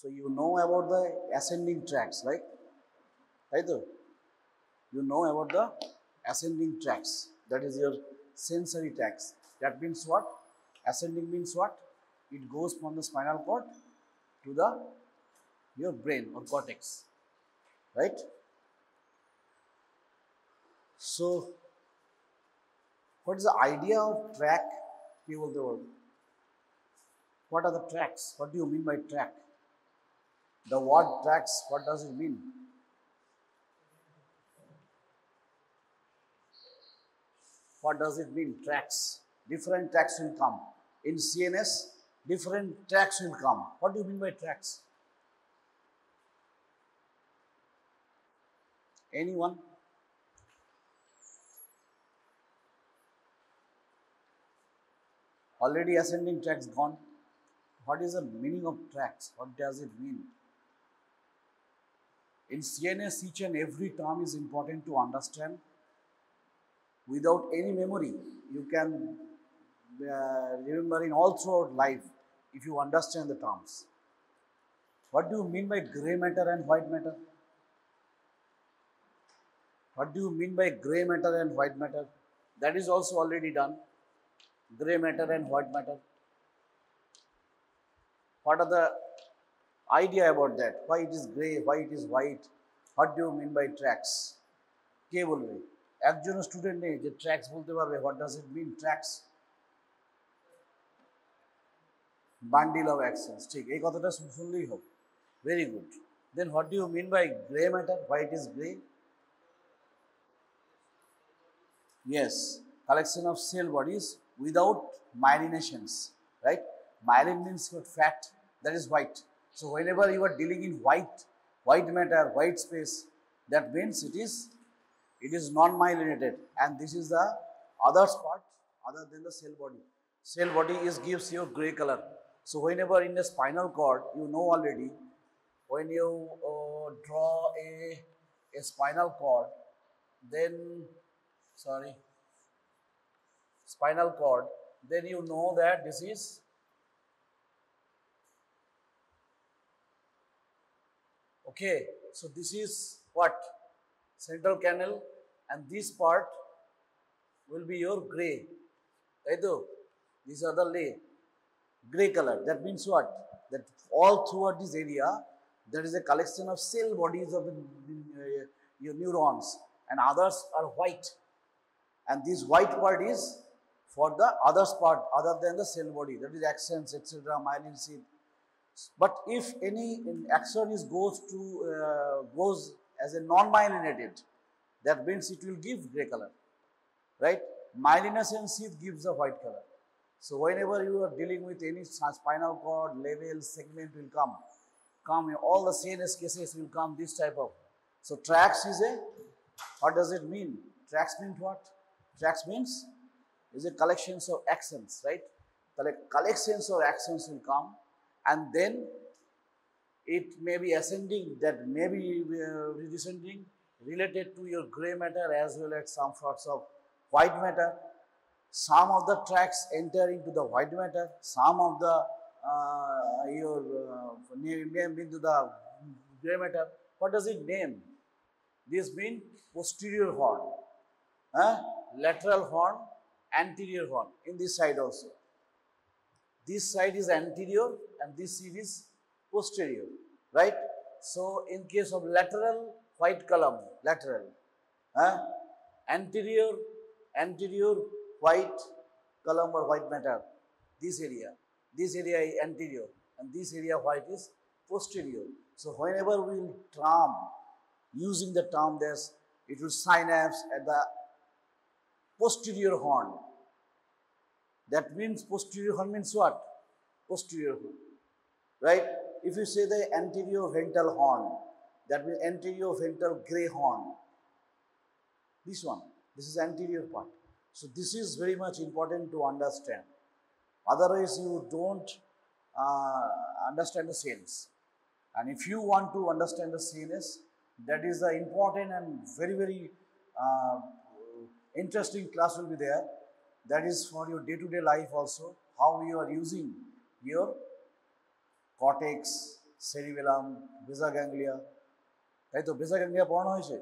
So you know about the ascending tracts, right? Right? You know about the ascending tracts. That is your sensory tracts. That means what? Ascending means what? It goes from the spinal cord to the your brain or cortex, right? So, what is the idea of track? What are the tracks? What do you mean by track? The word tracks, what does it mean? What does it mean? Tracks. Different tracks will come. In CNS, different tracks will come. What do you mean by tracks? Anyone? Already ascending tracks gone. What is the meaning of tracks? What does it mean? In CNS, each and every term is important to understand. Without any memory, you can remember in all throughout life if you understand the terms. What do you mean by grey matter and white matter? What do you mean by grey matter and white matter? That is also already done. Grey matter and white matter. What are the idea about that? Why it is grey, why it is white? What do you mean by tracks? কে বলবে? একজন student নেই যে tracts বলতে পারবে what does it mean tracks? Bundle of actions. ঠিক এই কথাটা শুনলেই হবে. Very good. Then what do you mean by grey matter? Why it is grey? Yes, collection of cell bodies without myelinations, right? Myelin means fat, that is white. So whenever you are dealing in white matter, white space, that means it is non-myelinated, and this is the other part other than the cell body. Cell body gives you gray color. So whenever in the spinal cord, you know already, when you draw a spinal cord, then spinal cord, then you know that this is okay. So this is what? Central canal, and this part will be your gray. Right? These are the gray color. That means what? That all throughout this area, there is a collection of cell bodies of your neurons, and others are white. And this white part is for the others part other than the cell body, that is axons, etc., myelin sheath. But if any axon goes as a non-myelinated, that means it will give gray color, right? Myelination sheath gives a white color. So whenever you are dealing with any spinal cord level segment will come, all the CNS cases will come this type of. So tracks is what does it mean? Tracks means what? Tracks means is a collections of axons, right? The collections of axons will come, and then it may be ascending, that may be descending, related to your gray matter as well as some sorts of white matter. Some of the tracks enter into the white matter, some of the name into the gray matter. What does it name? This means posterior horn, lateral horn, anterior horn. In this side also, this side is anterior and this side is posterior, right? So in case of lateral, white column, lateral, anterior white column or white matter, this area is anterior, and this area white is posterior. So whenever we will term, using the term, it will synapse at the posterior horn. That means posterior horn means what? Posterior horn, right? If you say the anterior ventral horn, that means anterior ventral gray horn. This one, this is anterior part. So this is very much important to understand. Otherwise, you don't understand the CNS. And if you want to understand the CNS, that is the important and very, very interesting class will be there. That is for your day-to-day life also, how you are using your cortex, cerebellum, basal ganglia, তাই তো basal ganglia পড়ানো হয়েছে?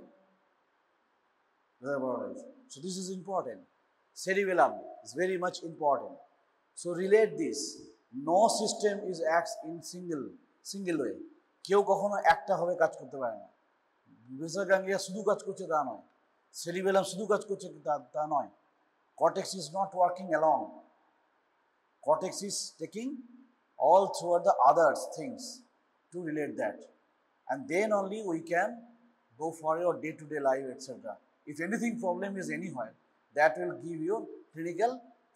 So this is important. Cerebellum is very much important. So relate this. No system is acts in single way. কেউ কখনো একটা ভাবে কাজ করতে পারে না। basal ganglia শুধু কাজ করছে তা নয়, cerebellum শুধু কাজ করছে তা নয়। Cortex is not working alone. Cortex is taking all throughout the other things to relate that, and then only we can go for your day-to-day life, etc. If anything problem is anywhere, that will give you clinical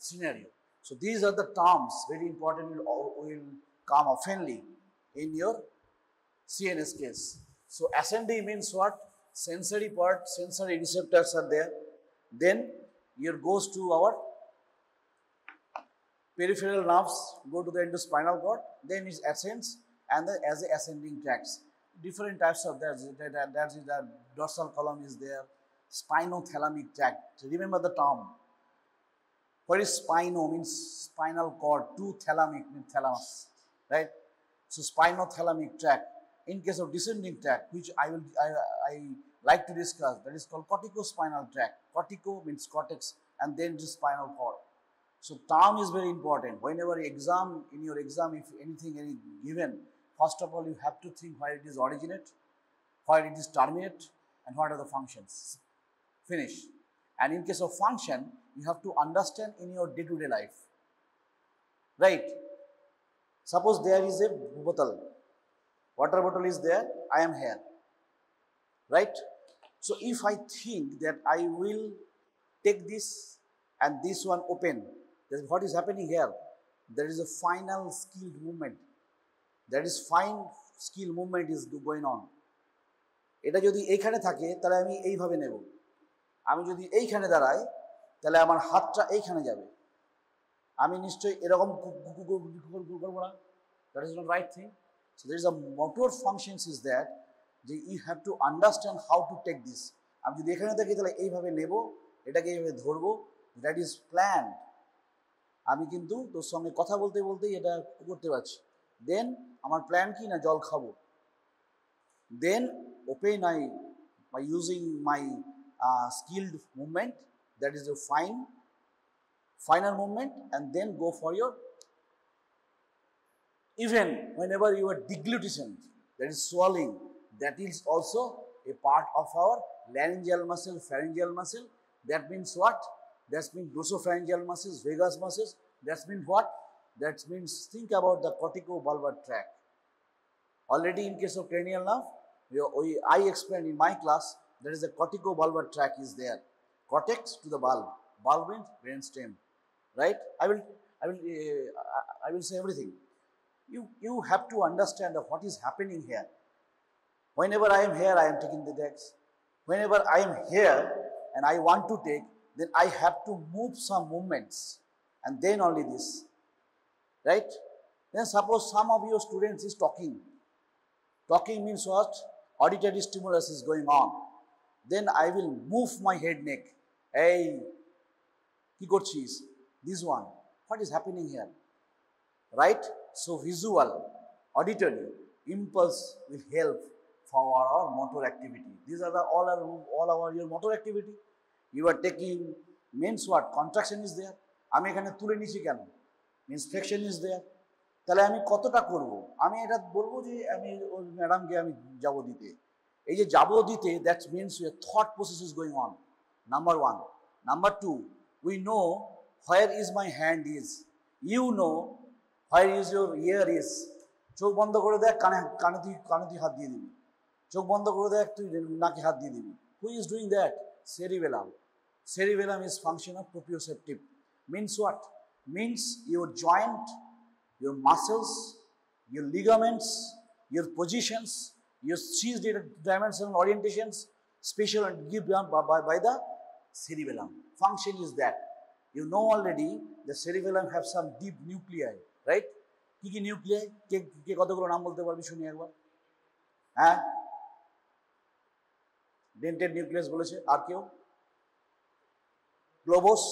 scenario. So these are the terms very important, will come oftenly in your CNS case. So ascending means what? Sensory part, sensory receptors are there. Then here goes to our peripheral nerves, go to the endospinal cord, then it ascends, and then as the ascending tracts. Different types of that is the dorsal column is there, spinothalamic tract. Remember the term. What is spino? Means spinal cord. Two thalamic means thalamus, right? So spinothalamic tract. In case of descending tract, which I like to discuss, that is called corticospinal tract. Cortico means cortex, and then the spinal cord. So term is very important. Whenever in your exam, if anything given, first of all you have to think where it is originate, where it is terminate, and what are the functions. Finish. And in case of function, you have to understand in your day-to-day life. Right? Suppose there is a bottle. Water bottle is there, I am here. Right? So if I think that I will take this and this one open, then what is happening here? There is a final skilled movement. That is fine skill movement is going on. এটা যদি এইখানে থাকে তাহলে আমি এইভাবে নেব। আমি যদি এইখানে দাঁড়াই তাহলে আমার হাতটা এইখানে যাবে। আমি নিশ্চয়ই এরকম করব না। That is not right thing. So there is a motor functions is that you have to understand how to take this. আমি যদি এখানে থাকি তাহলে এইভাবে নেব, এটাকে এইভাবে ধরবো, that is planned. আমি কিন্তু তোর সঙ্গে কথা বলতে বলতেই এটা করতে পারছি। দেন আমার প্ল্যান কি না জল খাবো। দেন open by using my skilled movement, that is a final movement, and then go for your, even whenever you are deglutition, that is swallowing, that is also a part of our laryngeal muscle, pharyngeal muscle. That means what? That means glossopharyngeal muscles, vagus muscles. That means what? That means think about the corticobulbar tract. Already in case of cranial nerve, I explained in my class, there is a corticobulbar tract is there. Cortex to the bulb. Bulb means brainstem, right? I will say everything. You have to understand what is happening here. Whenever I am here, I am taking the decks. Whenever I am here and I want to take, then I have to move some movements, and then only this, right? Then suppose some of your students is talking. Talking means what? Auditory stimulus is going on. Then I will move my head neck. Hey, ki korchis? This one. What is happening here? Right? So visual, auditory, impulse will help for our motor activity. These are all our your motor activity. You are taking, means what? Contraction is there. আমি এখানে তুলে নিছি কেন? Means flexion is there. তাহলে আমি কতটা করব? আমি এটা বলবো যে আমি ওই ম্যাডামকে আমি যাব দিতে। এই যে যাব দিতে, that means your thought process is going on. Number 1. Number 2, we know where is my hand is. You know where is your ear is. চোখ বন্ধ করে দেখ, কানে তুই হাত দিয়ে দিবি। চোখ বন্ধ করে দেখ, তুই নাকে হাত দিয়ে দিবি। Who is doing that? Cerebellum. Cerebellum is function of proprioceptive. Means what? Means your joint, your muscles, your ligaments, your positions, your 3-dimensional orientations, special and given by the cerebellum. Function is that. You know already the cerebellum have some deep nuclei, right? কি nuclei? কে কতগুলো নাম বলতে পারবি শুনি একবার? হ্যাঁ? Dentate nucleus বলেছে, আর কেউ? Globus,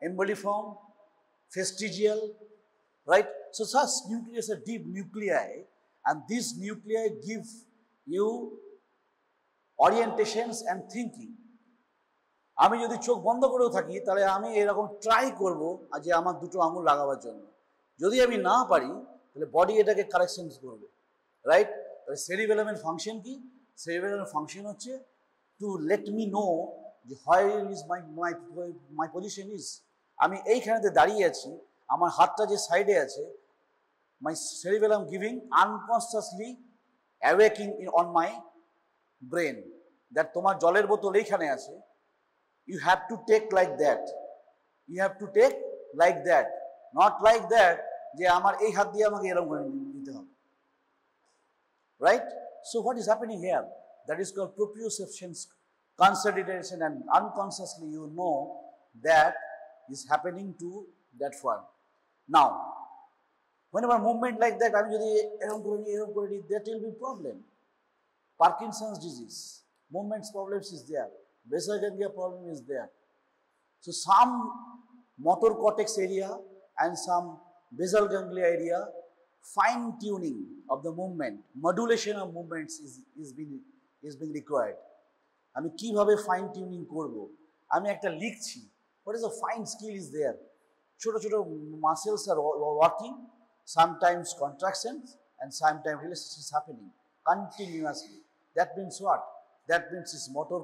emboliform, vestigial, right? So such nucleus are deep nuclei, and these nuclei give you orientations and thinking. আমি যদি চোখ বন্ধ করেও থাকি তাহলে আমি এরকম ট্রাই করব যে আমার দুটো আঙুল লাগাবার জন্য। যদি আমি না পারি তাহলে বডি এটাকে কারেকশন করবে, রাইট? তাহলে সেরিবেলামের ফাংশন কি? সেরিবেলামের ফাংশন হচ্ছে টু লেট মি নো যে where is my position is. আমি এইখানেতে দাঁড়িয়ে আছি, আমার হাতটা যে সাইডে আছে, my cerebellum giving unconsciously awaking on my brain that তোমার জলের বোতল এইখানে আছে, you have to take like that, you have to take like that, not like that যে আমার এই হাত দিয়ে আমাকে এরকম করে দিতে হবে, right? So what is happening here? That is called proprioception consideration, and unconsciously you know that is happening to that one. Now whenever movement like that আমি যদি এরকম করে দিই that will be problem. Parkinson's disease, movements problems is there, basal ganglia problem is there. So some motor cortex area and some basal ganglia area, fine tuning of the movement, modulation of movements is being required. আমি কিভাবে fine tuning করব? আমি একটা লিখছি, what is a fine skill is there? ছোট ছোট muscles are working, sometimes contractions and sometimes relaxation is happening continuously. That means what? That means is motor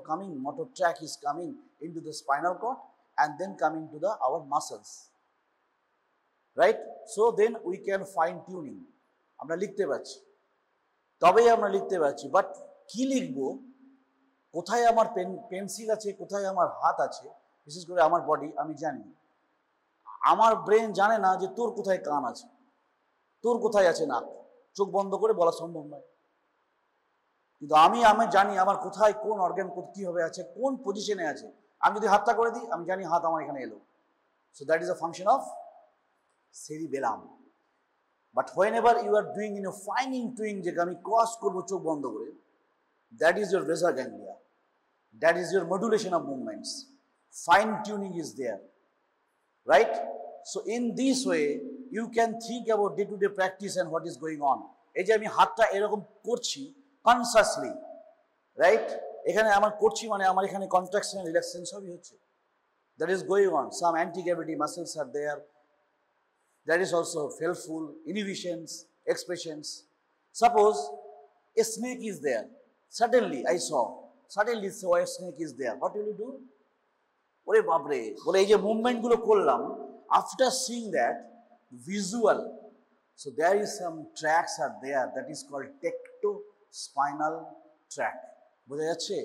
track is coming into the spinal cord and then coming to our muscles, right? So then we can fine tuning. আমরা লিখতে পারছি, তবেই আমরা লিখতে পারছি, but কি লিখবো, কোথায় আমার পেন্সিল আছে, কোথায় আমার হাত আছে, বিশেষ করে আমার বডি আমি জানি। আমার ব্রেন জানে না যে তোর কোথায় কান আছে, তোর কোথায় আছে নাক, চোখ বন্ধ করে বলা সম্ভব নয়। কিন্তু আমি জানি আমার কোথায় কোন অর্গান কিভাবে আছে, কোন পজিশনে আছে। আমি যদি হাতটা করে দিই, আমি জানি হাত আমার এখানে এলো। So that is a function of cerebellum. But whenever you are doing in a fine tuning, যে আমি ক্রস করবো চোখ বন্ধ করে, that is your basal ganglia, that is your modulation of movements, fine tuning is there, right? So in this way you can think about day to day practice and what is going on. এই যে আমি হাতটা এরকম করছি consciously, right? এখানে আমার করছি মানে আমার এখানে কন্ট্রাকশন রিল্যাক্সেশন সবই হচ্ছে, that is going on. Some anti gravity muscles are there, that is also helpful inhibitions expressions. Suppose a snake is there, suddenly I saw a snake is there, what will you do? ওরে বাপরে, বলে এই যে মুভমেন্টগুলো করলাম, after seeing that visual, so there is some tracks are there that is called tectospinal track, বোঝা যাচ্ছে,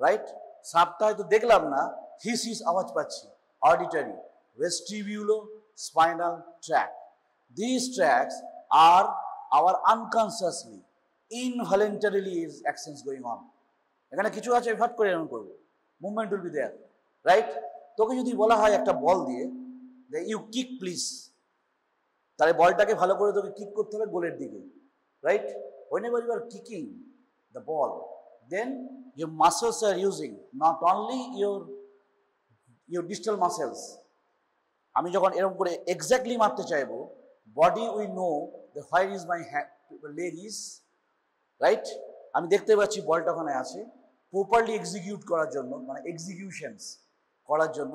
right? সাপটা হয়তো দেখলাম না, হিস আওয়াজ পাচ্ছি, auditory, vestibulospinal tract. These tracks are our unconsciously, involuntarily is actions going on. এখানে কিছু আছে, আমি হট করে এরকম করবো, movement will be there, right? তোকে যদি বলা হয় একটা বল দিয়ে ইউ কিক প্লিজ, তাহলে বলটাকে ভালো করে তোকে কিক করতে হবে গোলের দিকে, right? whenever you are kicking the ball, then your muscles are using not only your distal muscles. আমি যখন এরকম করে এক্স্যাক্টলি মারতে চাইবো, body will know that where is my leg is, right? আমি দেখতে পাচ্ছি বলটা ওখানে আছে, প্রপারলি এক্সিকিউট করার জন্য, মানে এক্সিকিউশনস করার জন্য,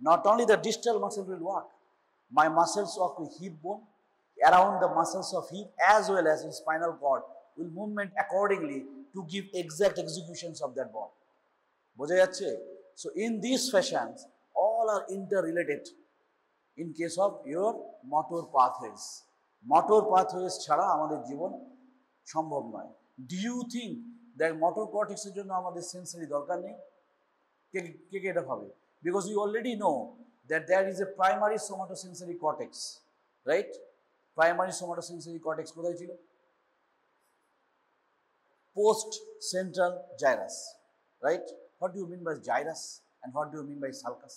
not only the distal muscle will work, my muscles of the hip bone, around the muscles of hip as well as in spinal cord will movement accordingly to give exact executions of that ball. বোঝা যাচ্ছে? So in these fashions all are interrelated in case of your motor pathways. Motor pathways ছাড়া আমাদের জীবন সম্ভব নয়। Do you think that motor cortex এর জন্য আমাদের sensory দরকার নেই? কে এটা ভাবে? Because you already know that there is a primary somatosensory cortex, right? Primary somatosensory cortex কোথায় ছিল? Post central gyrus, right? What do you mean by gyrus and what do you mean by sulcus?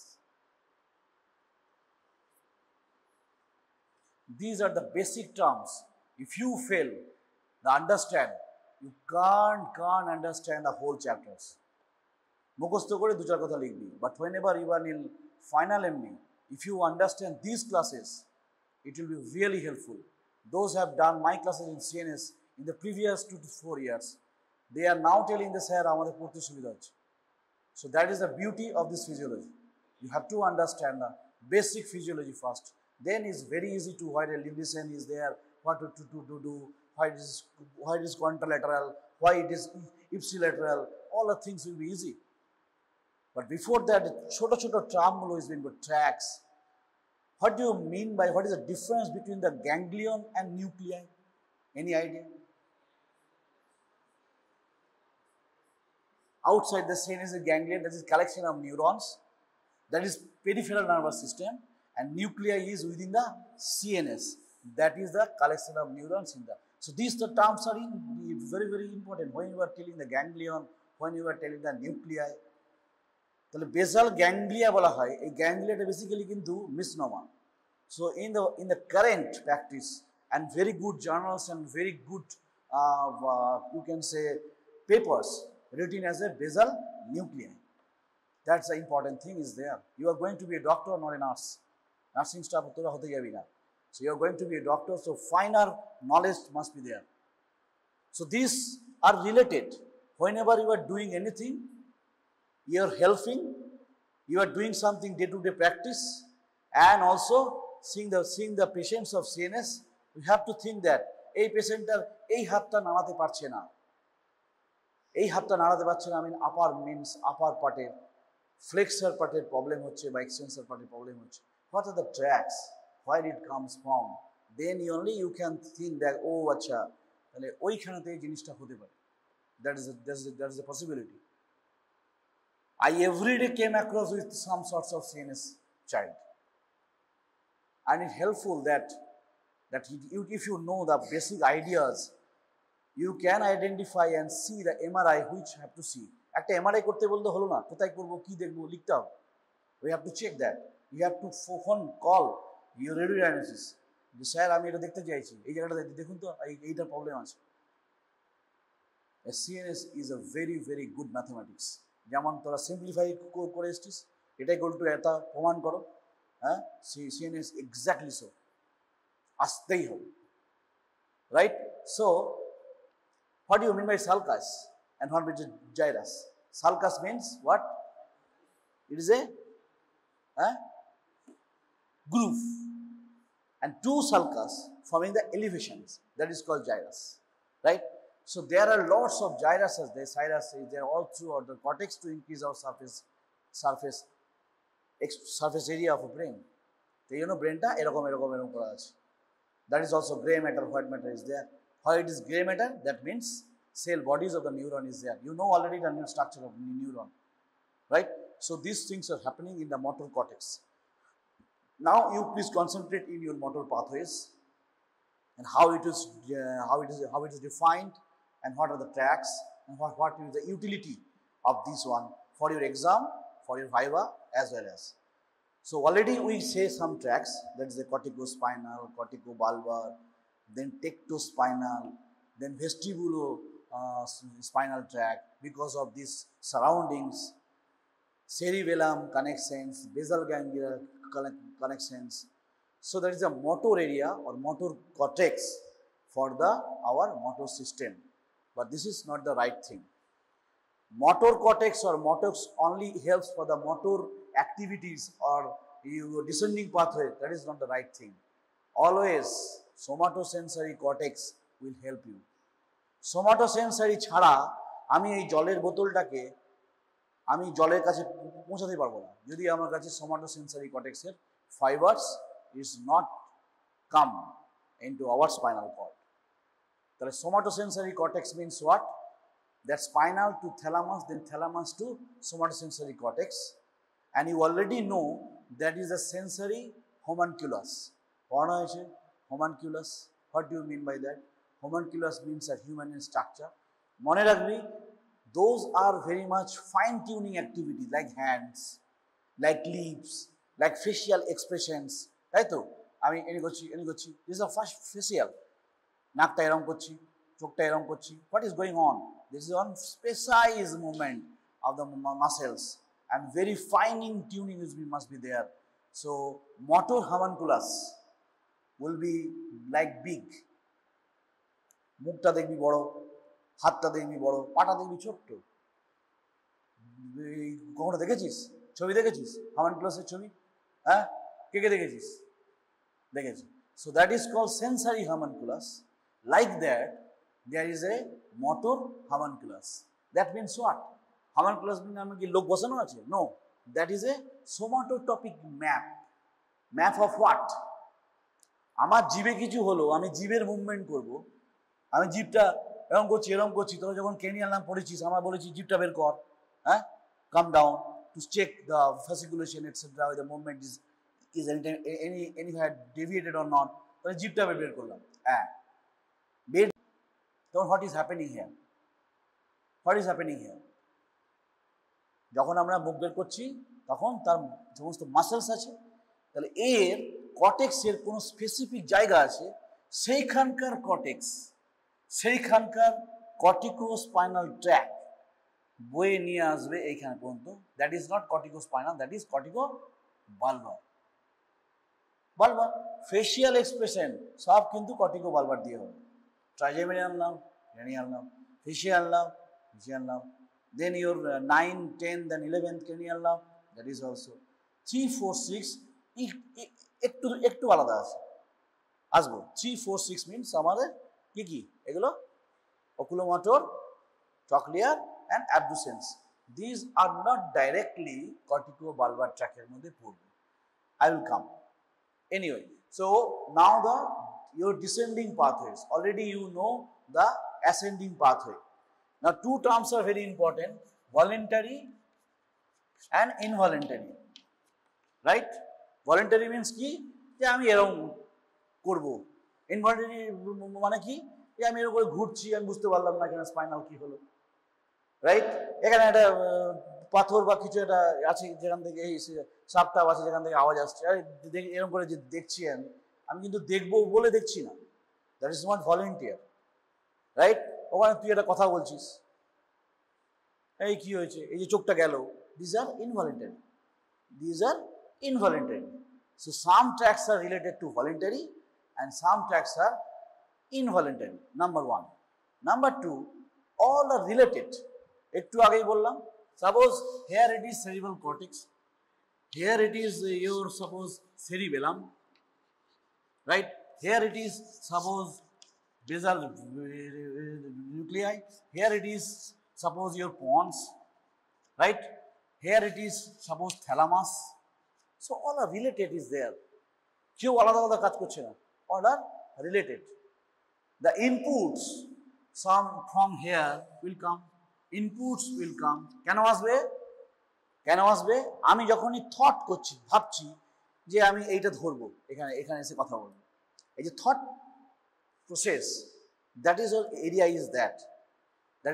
These are the basic terms. If you fail to understand, you can't understand the whole chapters. মুখস্থ করে দু চার কথা লিখবি, but whenever you are in final MB, if you understand these classes, It will be really helpful. Those who have done my classes in CNS in the previous 2 to 4 years, they are now telling the sir, আমাদের পড়তে সুবিধা হচ্ছে. So that is the beauty of this physiology. You have to understand the basic physiology first. Then it's very easy to why the lubricant is there, what to do, why it is contralateral, why it is ipsilateral, all the things will be easy. But before that, choto term is being good tracks. What do you mean by, what is the difference between the ganglion and nuclei? Any idea? Outside the CNS is a ganglion, that is collection of neurons, that is peripheral nervous system, and nuclei is within the CNS, that is the collection of neurons in the. So these the terms are very important when you are telling the ganglion, when you are telling the nuclei. তাহলে basal ganglia বলা হয়, এই গ্যাংলিয়াটা basically কিন্তু misnomer. So in the current practice and very good journals and very good you can say papers written as a basal nuclei. That's the important thing is there. You are going to be a doctor, not a nurse. Nursing staff তোরা হতে যাবি না. So you are going to be a doctor, so finer knowledge must be there. So these are related. Whenever you are doing anything, you are helping, you are doing something day-to-day practice, and also seeing the patients of CNS, we have to think that এই পেশেন্টটার এই হাতটা নাড়াতে পারছে না, এই হাতটা নাড়াতে পারছে না, I mean upper means upper পার্টের flexor পার্টের প্রবলেম হচ্ছে বা extensor পার্টের প্রবলেম হচ্ছে. What are the tracks? Where it comes from? Then only you can think that oh আচ্ছা তাহলে ওইখানেতে এই জিনিসটা হতে পারে. That is a possibility. I every day came across with some sorts of CNS child, and it's helpful that if you know the basic ideas, you can identify and see the MRI which have to see. একটা MRI করতে বলতে হলো না, কোথায় করব কি দেখব লিখতে হবে. We have to check that. You have to phone call your radiologist. যে স্যার আমি এটা দেখতে চাইছি, এই জায়গাটা দেখুন তো এইটার প্রবলেম আছে. CNS is a very good mathematics. যেমন তোরা সিম্পলিফাই করে এসছিস, এটা ইকুয়াল টু এটা প্রমাণ করো, হ্যাঁ CNS এক্স্যাক্টলি সো, আসতেই হবে, right? So what do you mean by sulcus and what is gyrus? Sulcus means what? It is a groove and two sulcus forming the elevations, that is called gyrus, right? So there are lots of gyruses, they are all throughout the cortex to increase our surface area of a brain. So you know brain ta erokom kora ache. That is also gray matter, white matter is there. How it is gray matter? That means cell bodies of the neuron is there. You know already the structure of the neuron, right? So these things are happening in the motor cortex. Now you please concentrate in your motor pathways and how it is defined, and what are the tracks, and what is the utility of this one for your exam, for your viva as well as. So already we say some tracks, that is the corticospinal, corticobulbar, then tectospinal, then vestibulospinal tract because of these surroundings, cerebellum connections, basal ganglia connections. So that is a motor area or motor cortex for our motor system. But this is not the right thing. Motor cortex or motor only helps for the motor activities or your descending pathway. That is not the right thing. Always somatosensory cortex will help you. Somatosensory ছাড়া আমি এই জলের বোতলটাকে আমি জলের কাছে পৌঁছাতে পারবো না যদি আমার কাছে somatosensory cortex এর fibers is not come into our spinal cord. The somatosensory cortex means what? That spinal to thalamus, then thalamus to somatosensory cortex, and you already know that is a sensory homunculus. Homunculus. What do you mean by that? Homunculus means a human in structure. Mone rakhbi, those are very much fine-tuning activities like hands, like lips, like facial expressions. Right? I mean, this is a first facial. নাকটা এরকম করছি, চোখটা এরকম করছি. What is going on? This is one precise movement of the muscles and very fine tuning must be there. So motor homunculus will be like big. মুখটা দেখবি বড়, হাতটা দেখবি বড়, পাটা দেখবি ছোট্ট। কখনো দেখেছিস? ছবি দেখেছিস homunculusের ছবি? হ্যাঁ, কে কে দেখেছিস? দেখেছি। So that is called sensory homunculus. Like that, there is a motor homunculus. That means what? Homunculus means আমি কি লোক বসানো আছে? No, that is a somatotopic map. Map of what? আমার জিভে কিছু হলো, আমি জিভের মুভমেন্ট করব, আমি জিভটা এরকম করছি, তোরা যখন ক্রেনিয়াল নার্ভ পড়েছিস আমরা বলেছি জিভটা বের কর, হ্যাঁ, come down to check the fasciculation etcetera, the movement is anywhere deviated or not, তাহলে জিভটা বের করলাম, হ্যাঁ বের। তখন what is happening here? What is happening here? যখন আমরা মুখ বের করছি তখন তার সমস্ত মাসেলস আছে, তাহলে এর কর্টেক্সের কোনো স্পেসিফিক জায়গা আছে, সেইখানকার কর্টেক্স, সেইখানকার কর্টিকোস্পাইনাল ট্র্যাক বয়ে নিয়ে আসবে এইখানে পর্যন্ত। That is not corticospinal, that is corticobulbar. Bulbar facial expression সব কিন্তু কর্টিকো বালবার দিয়ে হবে। Trigeminal nerve, cranial nerve, facial nerve, facial nerve, then your 9, 10, then 11th cranial nerve, that is also 3, 4, 6 একটু আলাদা আছে, আসবো। 3, 4, 6 means আমাদের কি কি এগুলো? oculomotor, trochlear and abducens. These are not directly corticobulbar tract এর মধ্যে পড়বে। I will come anyway. So now your descending pathways, already you know the ascending pathway. Now two terms are very important, voluntary and involuntary, right? Voluntary means কি, যে আমি এরকম করব। ইনভলিউন্টারি মানে কি, যে আমি এরকম করে ঘুরছি, আমি বুঝতে পারলাম না এখানে স্পাইনাল কি হলো, রাইট? এখানে একটা পাথর বা কিছু একটা আছে যেখান থেকে এই সাপটা আছে যেখান থেকে আওয়াজ আসছে, এরকম করে যে দেখছি আমি কিন্তু দেখবো বলে দেখছি না, that is not volunteer, right? ওখানে তুই একটা কথা বলছিস, এই কি হয়েছে, এই যে চোখটা গেল, this are involuntary, this are involuntary. So some tracts are related to voluntary and some tracks are involuntary, number 1. Number 2, all are related. একটু আগেই বললাম, suppose here it is cerebral cortex, here it is your suppose cerebellum, right? Here it is suppose basal nuclei, here it is suppose your pons, right? Here it is suppose thalamus. So all are related is there. কেউ আলাদা আলাদা কাজ করছে না, all are related. The inputs some from here will come, inputs will come. কেন আসবে? কেন আসবে? আমি যখনই থট করছি, ভাবছি যে আমি এইটা ধরবো, এখানে এসে কথা বলবো, এই যে thought process, that is all area is that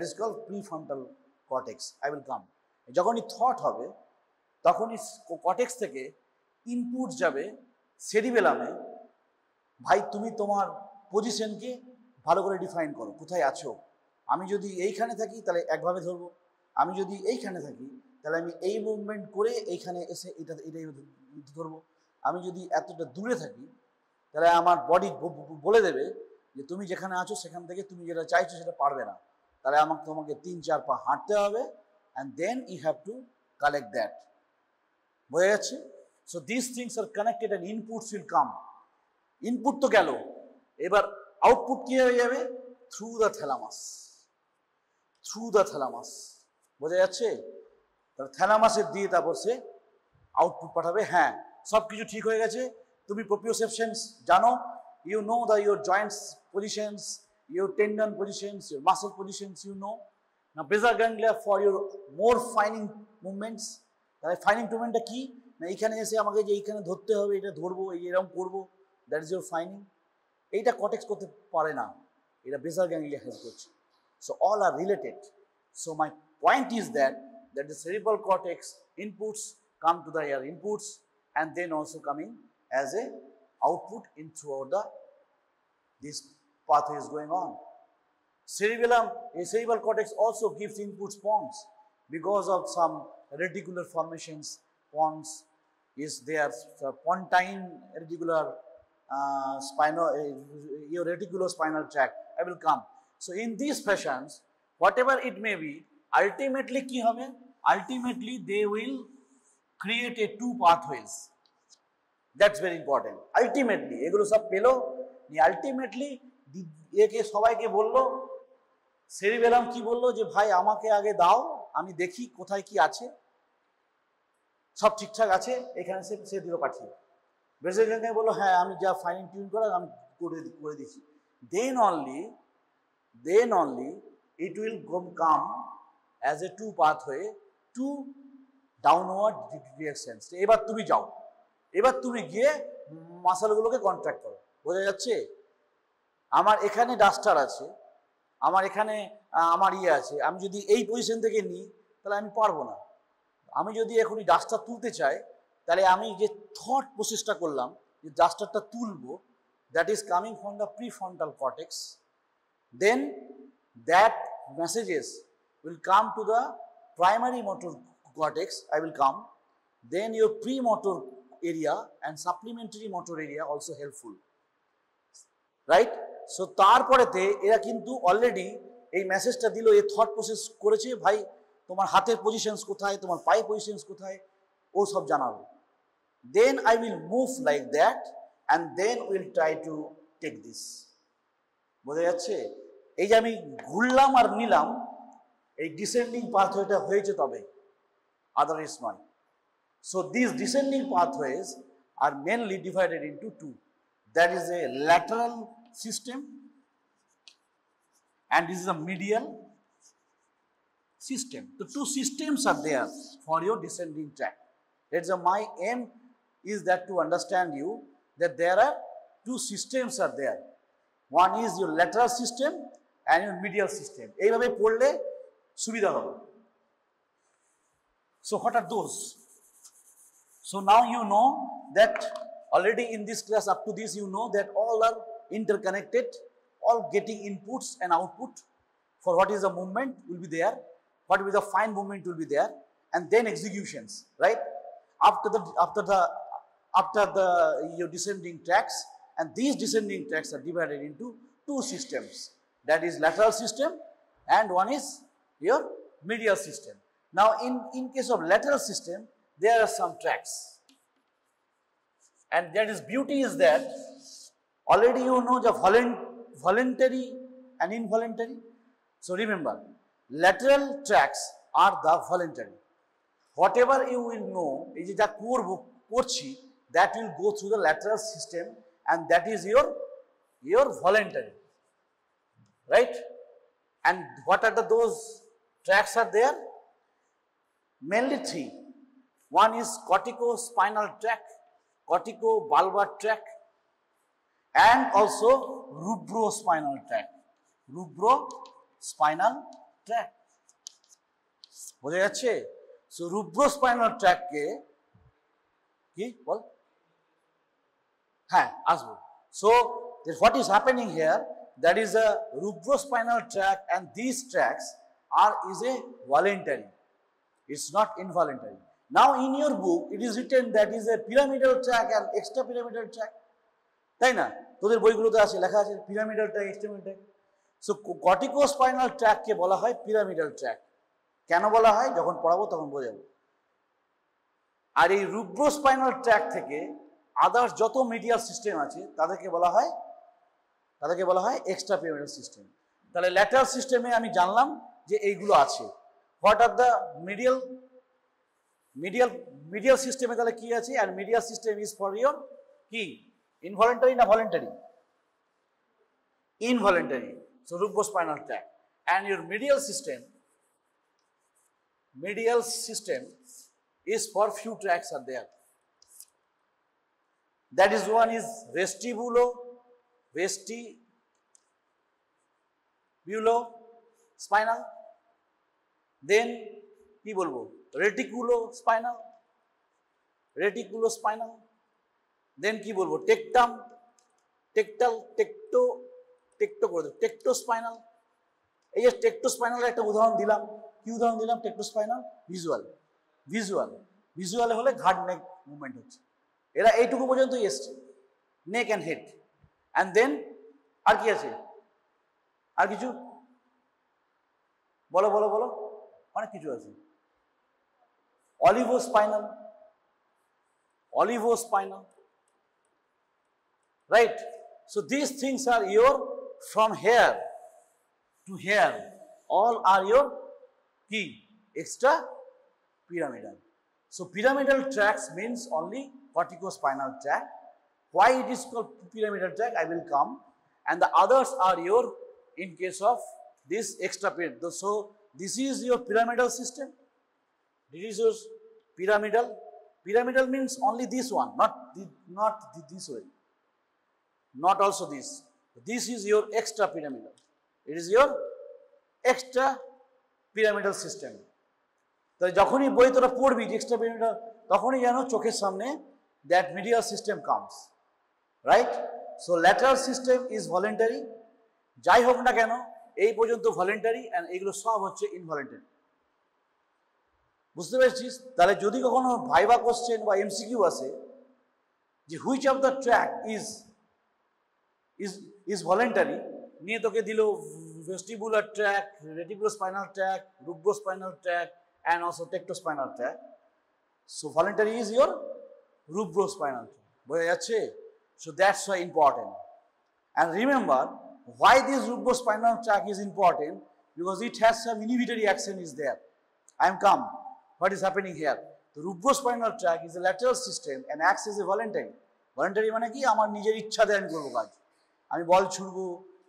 is called prefrontal cortex. I will come. যখনই থট হবে তখনই কর্টেক্স থেকে ইনপুট যাবে সেরিবেলামে, ভাই তুমি তোমার পজিশনকে ভালো করে ডিফাইন করো, কোথায় আছো। আমি যদি এইখানে থাকি তাহলে একভাবে ধরবো, আমি যদি এইখানে থাকি তাহলে আমি এই মুভমেন্ট করে এইখানে এসে এটাই ধরবো, আমি যদি এতটা দূরে থাকি তাহলে আমার বডি বলে দেবে যে তুমি যেখানে আছো সেখান থেকে তুমি যেটা চাইছো সেটা পারবে না, তাহলে তোমাকে 3-4 পা হাঁটতে হবে, and then you have to collect that. বোঝা যাচ্ছে? So these things are connected and inputs will come. Input তো গেল, এবার আউটপুট কি হয়ে যাবে? Through the thalamus, through the thalamus. বোঝা যাচ্ছে? তাহলে থ্যালামাসের দিয়ে তারপর সে আউটপুট পাঠাবে। হ্যাঁ, সব কিছু ঠিক হয়ে গেছে, তুমি প্রোপ্রিওসেপশনস জানো, you know the your joints positions, your tendon positions, your muscle positions, you know. না basal ganglia for your more fining movements. তাহলে ফাইনিং মুভমেন্টটা কি না, এইখানে এসে আমাকে যে এইখানে ধরতে হবে, এটা ধরবো, এরকম করবো, দ্যাট ইজ ইউর ফাইনিং। এইটা কর্টেক্স করতে পারে না, এটা বেসাল গ্যাংলিয়া হেল্প করছে। So all are related. So my point is that the cerebral cortex inputs come to the ear inputs and then also coming as a output in throughout this pathway is going on. Cerebellum, a cerebral cortex also gives inputs pons because of some reticular formations. Pons is there, pontine reticular your reticulospinal tract. I will come. So in these fashions, whatever it may be, ultimately ki hobe? Ultimately they will create a two pathways. That's very important. Ultimately, এগুলো সব পেলো, ultimately একে সবাইকে বললো, cerebellum কি বললো যে ভাই আমাকে আগে দাও, আমি দেখি কোথায় কি আছে, সব ঠিকঠাক আছে, এখানে সে দিল পাঠিয়ে। বেসিক গাঙ্গে বললো হ্যাঁ আমি যা ফাইন টিউন করার আমি করে দিচ্ছি। Then only it will come as a two pathway to downward directions. এবার তুমি যাও, এবার তুমি গিয়ে মাসলগুলোকে কন্ট্রাক্ট করো। বোঝা যাচ্ছে? আমার এখানে ডাস্টার আছে, আমার এখানে আমার আছে, আমি যদি এই পজিশন থেকে নিই তাহলে আমি পারবো না। আমি যদি এখনই ডাস্টার তুলতে চাই তাহলে আমি যে থট প্রসেসটা করলাম যে ডাস্টারটা তুলবো, that is coming from the prefrontal cortex, then that messages will come to the primary motor cortex, I will come, then your premotor area and supplementary motor area also helpful, right? So তারপরেতে এরা কিন্তু already এই মেসেজটা দিল, এই thought process করেছে, ভাই তোমার হাতের পজিশনস কোথায়, তোমার পায়ে পজিশনস কোথায়, ও সব জানাবো। Then I will move like that and then we'll try to take this. বোঝা যাচ্ছে? এই যে আমি ঘুরলাম আর নিলাম, এই ডিসেন্ডিং পাথওয়েটা হয়েছে তবে, otherwise নয়। So these descending pathways are mainly divided into two. That is a lateral system and this is a medial system. The two systems are there for your descending tract. That's my aim is that to understand you that there are two systems are there. One is your lateral system and your medial system. এইভাবে পড়লে সুবিধা হবে। So what are those? So now you know that already in this class, up to this you know that all are interconnected, all getting inputs and output for what is the movement will be there, what will be the fine movement will be there, and then executions, right? After the your descending tracks, and these descending tracks are divided into two systems, that is lateral system and one is your medial system. Now in case of lateral system, there are some tracks, and that is beauty is that already you know the voluntary and involuntary. So remember, lateral tracks are the voluntary. Whatever you will know, is that that will go through the lateral system, and that is your voluntary, right? And what are those tracks are there? Mainly three. One is corticospinal tract, corticobulbar tract, and also rubrospinal tract. Rubrospinal tract. বোঝা যাচ্ছে? So rubrospinal tract কে কি বল? হ্যাঁ আসবো। So what is happening here? That is a rubrospinal tract, and these tracts is a voluntary. It's not involuntary. Now in your book it is written that is a pyramidal tract and extrapyramidal tract. তাই না? তোদের বইগুলোতে আছে লেখা আছে pyramidal tract, extrapyramidal tract. So corticospinal tract কে বলা হয় pyramidal tract. কেন বলা হয় যখন পড়াবো তখন বোঝাবো। আর এই rubrospinal tract থেকে আদার্স যত মিডিয়াল সিস্টেম আছে তাদেরকে বলা হয় এক্সট্রাপিরামিডাল সিস্টেম। তাহলে ল্যাটারাল সিস্টেমে আমি জানলাম যে এইগুলো আছে। হোয়াট আর দ্য মিডিয়াল সিস্টেমে তাহলে কি আছে? আর medial system is for your কি ইনভলেন্টারি না voluntary? Involuntary. So rubrospinal tract and your medial system is for few tracts are there. That is one is vestibulospinal, then কি বলবো reticulospinal, then কি বলবো টেক্টোস্পাইনাল। এই যে টেক্টোস্পাইনালের একটা উদাহরণ দিলাম, কি উদাহরণ দিলাম? টেক্টোস্পাইনাল ভিজুয়াল হলে ঘাট নেক মুভমেন্ট হচ্ছে, এরা এইটুকু পর্যন্তই এসছে। neck and head. And then আর কি আছে? আর কিছু বলো বলো বলো, অনেক কিছু আছে। Olivospinal, right? So these things are your from here to here, all are your key extra pyramidal. So pyramidal tracts means only corticospinal tract. Why it is called pyramidal tract, I will come. And the others are your, in case of this extra pyramidal. So this is your pyramidal system. This is your pyramidal. Pyramidal means only this one, not this way. Not also this. This is your extra pyramidal. It is your extra pyramidal system. তো যখনই বই তোরা পড়বি extra pyramidal, তখনই জানো চোখের সামনে that medial system comes, right? So lateral system is voluntary. যাই হোক না কেন এই পর্যন্ত ভলেন্টারি, এন্ড এগুলো সব হচ্ছে ইনভলেন্টারি। বুঝতে পেরেছিস? তাহলে যদি কখনো ভাইভা কোশ্চেন বা এমসিকিউ আসে যে which of the tract is voluntary, নিয়ে তোকে দিল vestibular tract, reticulospinal tract, rubrospinal tract and also tectospinal tract. So voluntary is your rubrospinal tract. বোঝা যাচ্ছে? So that's why important. And remember why this rubrospinal tract is important, because it has some inhibitory action is there. I am come. What is happening here? The rubrospinal tract is a lateral system and acts as a voluntary. Voluntary মানে কি? আমার নিজের ইচ্ছাতে আমি করবো কাজ। আমি বল ছুড়বো,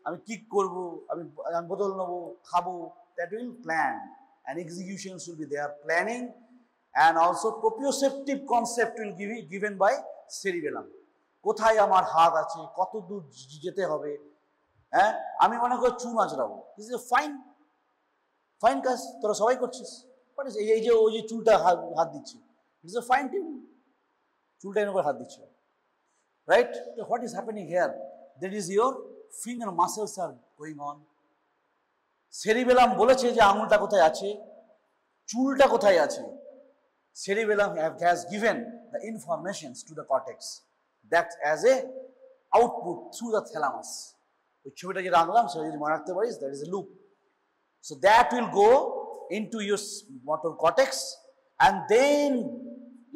আমি kick করবো, আমি বোতল নেবো, খাবো, that will plan. And executions will be there, planning, and also proprioceptive concept will be given by cerebellum. কোথায় আমার হাত আছে, কত দূর যেতে হবে, হ্যাঁ আমি মনে করি চুল আঁচড়াবো, দিস ইজ এ ফাইন কাজ, তোরা সবাই করছিস। বাট এই যে ওই যে চুলটা হাত দিচ্ছে, it is a fine tune, চুলটা এর উপর হাত দিচ্ছে, right? What is happening here? That is your finger muscles are going on. Cerebellum বলেছে যে আঙুলটা কোথায় আছে, চুলটা কোথায় আছে। Cerebellum has given the informations to the cortex that as a output through the thalamus. ওই ছবিটা যেটা আঁকলাম সেটা যদি মনে রাখতে পারিস, that is a loop. So that will go into your motor cortex and then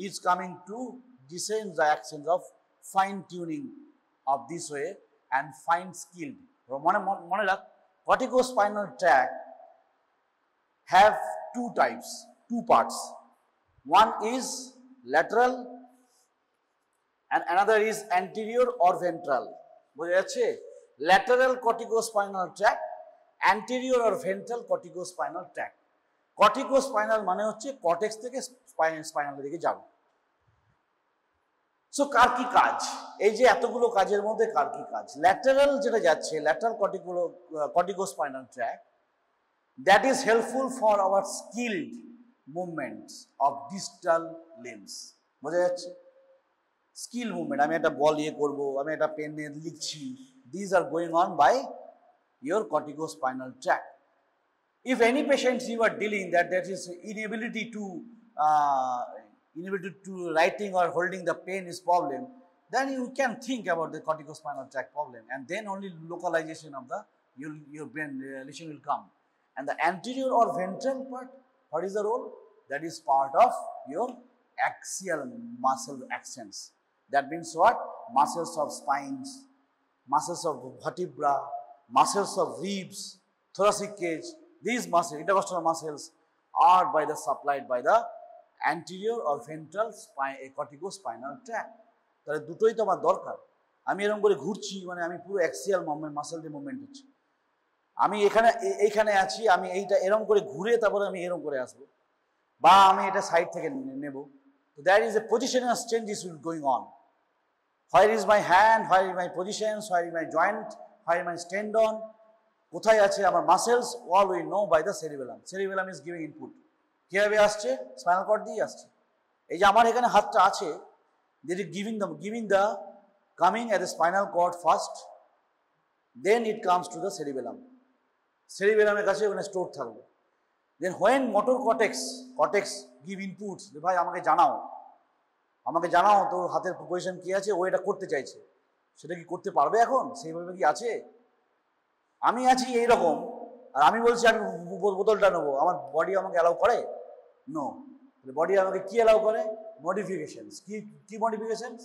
is coming to descend the actions of fine tuning of this way and fine skilled. মনে রাখ, corticospinal tract have two types, two parts. One is lateral and another is anterior or ventral. বোঝা যাচ্ছে? Lateral corticospinal tract, anterior or ventral corticospinal tract. Corticospinal মানে হচ্ছে cortex থেকে স্পাইনালের দিকে যাবে। So কার কি কাজ? এই যে এতগুলো কাজের মধ্যে কার কি কাজ? ল্যাটারাল যেটা যাচ্ছে, lateral corticospinal tract, that is helpful for our skilled movements of distal limbs. বোঝা যাচ্ছে? স্কিল মুভমেন্ট, আমি একটা বল ইয়ে করবো, আমি একটা পেনে লিখছি, these are going on by your corticospinal tract. If any patients you are dealing that is inability to writing or holding the pen is problem, then you can think about the corticospinal tract problem, and then only localization of the your brain lesion will come. And the anterior or ventral part, what is the role? That is part of your axial muscle actions. That means what? Muscles of spines, muscles of vertebra, muscles of ribs, thoracic cage. These muscles, intercostal muscles, are supplied by the anterior or ventral corticospinal tract. তাহলে দুটোই তো আমার দরকার। আমি এরকম করে ঘুরছি মানে আমি পুরো অ্যাক্সিয়াল মুভমেন্ট, মাসেল যে মুভমেন্ট হচ্ছে, আমি এইখানে আছি, আমি এইটা এরকম করে ঘুরে তারপরে আমি এরকম করে আসবো, বা আমি এটা সাইড থেকে নেব। তো that is a positional changes will going on. Where is my hand? Where is my positions? Where is my joint? Where is my tendon? কোথায় আছে আমার muscles? All we know by the cerebellum. Cerebellum is giving input. কিভাবে আসছে? Spinal cord দিয়ে আসছে। এই যে আমার এখানে হাতটা আছে, that is giving the coming at the spinal cord first, then it comes to the cerebellum. Cerebellum-এর কাছে ওখানে স্টোর থাকবে। Then when motor cortex give inputs, ভাই আমাকে জানাও তোর হাতের পজিশন কি আছে, ও এটা করতে চাইছে, সেটা কি করতে পারবে এখন? সেইভাবে কি আছে? আমি আছি এইরকম, আর আমি বলছি আমি বোতলটা নেবো, আমার বডি আমাকে অ্যালাউ করে? নো। বডি আমাকে কি অ্যালাউ করে? মডিফিকেশনস। কি মডিফিকেশনস?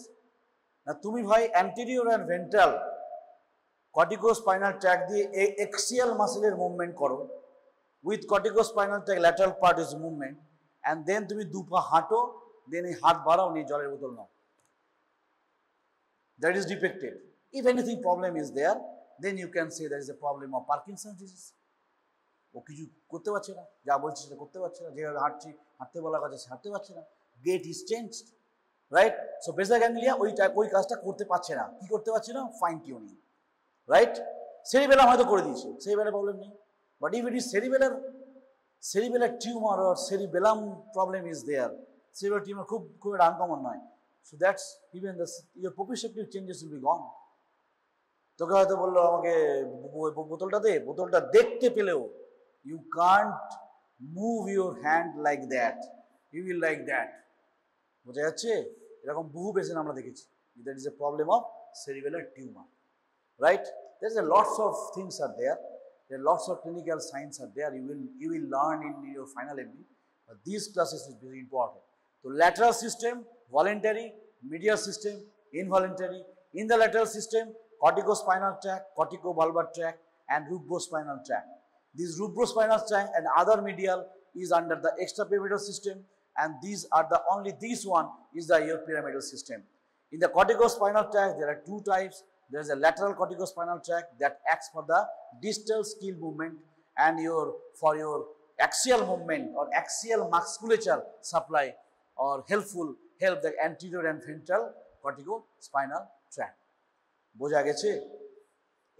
না তুমি ভাই anterior and ventral corticospinal tract দিয়ে এক্সিয়াল মাসেলের মুভমেন্ট করো, with corticospinal tract lateral part is movement, and then তুমি দুপা হাঁটো, দেন এই হাত বাড়াও, নিয়ে জলের বোতল নাও। That is depicted. If anything problem is there, then you can say there is a problem of Parkinson's disease. ও কিছু করতে পারছে না, যা বলছে সেটা করতে পারছে না, যেভাবে হাঁটতে বলা কথা সে হাঁটতে পারছে না, gait is changed, right? So basic ganglia ওই কাজটা করতে পারছে না। কি করতে পারছে না? Fine tuning, right? সেরিবেলাম হয়তো করে দিয়েছে, সেরিবেলার প্রবলেম নেই, but if it is cerebellar tumour or cerebellum problem is there, cerebellar tumour খুব একটা আনকমন নয়, so that's even your proprioceptive changes will be gone. তোকে হয়তো বললো আমাকে বোতলটা দে, বোতলটা দেখতে পেলেও you can't move your hand like that, you will like that. বোঝা যাচ্ছে? এরকম বহু পেশেন্ট আমরা দেখেছি, that is a problem of cerebellar tumor, right? There's a lots of things are there, there are lots of clinical signs are there, you will learn in your final MD, but these classes is very important. So lateral system, voluntary, medial system, involuntary. In the lateral system, corticospinal tract, corticobulbar tract, and rubrospinal tract. This rubrospinal tract and other medial is under the extrapyramidal system, and these one is the your pyramidal system. In the corticospinal tract, there are two types. There is a lateral corticospinal tract that acts for the distal skill movement and for your axial movement or axial musculature supply, or help the anterior and ventral corticospinal tract. বোঝা গেছে?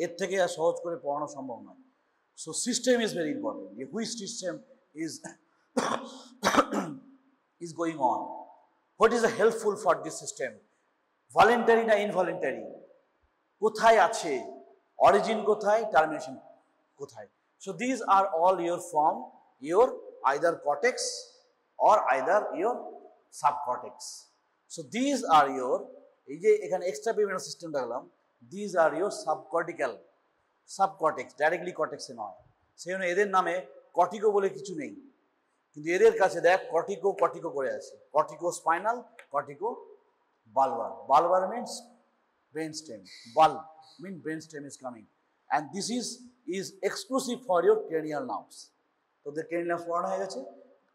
এর থেকে আর সহজ করে পড়ানো সম্ভব নয়। So system is very important. Which system is going on? What is helpful for this system? Voluntary না involuntary? কোথায় আছে? Origin কোথায়? Termination কোথায়? So these are all your from your either cortex or either your subcortex. So these are your, এই যে এখানে extrapyramidal system দেখলাম, these are your subcortex, directly cortex এ নয়। সেই জন্য এদের নামে কর্টিকো বলে কিছু নেই, কিন্তু এদের কাছে দেখ কর্টিকো করে আছে, corticospinal, corticobulbar. Bulbar means brainstem, bulb means brainstem is coming, and this is exclusive for your cranial nerves. তো the cranial nerves পড়ানো হয়ে গেছে।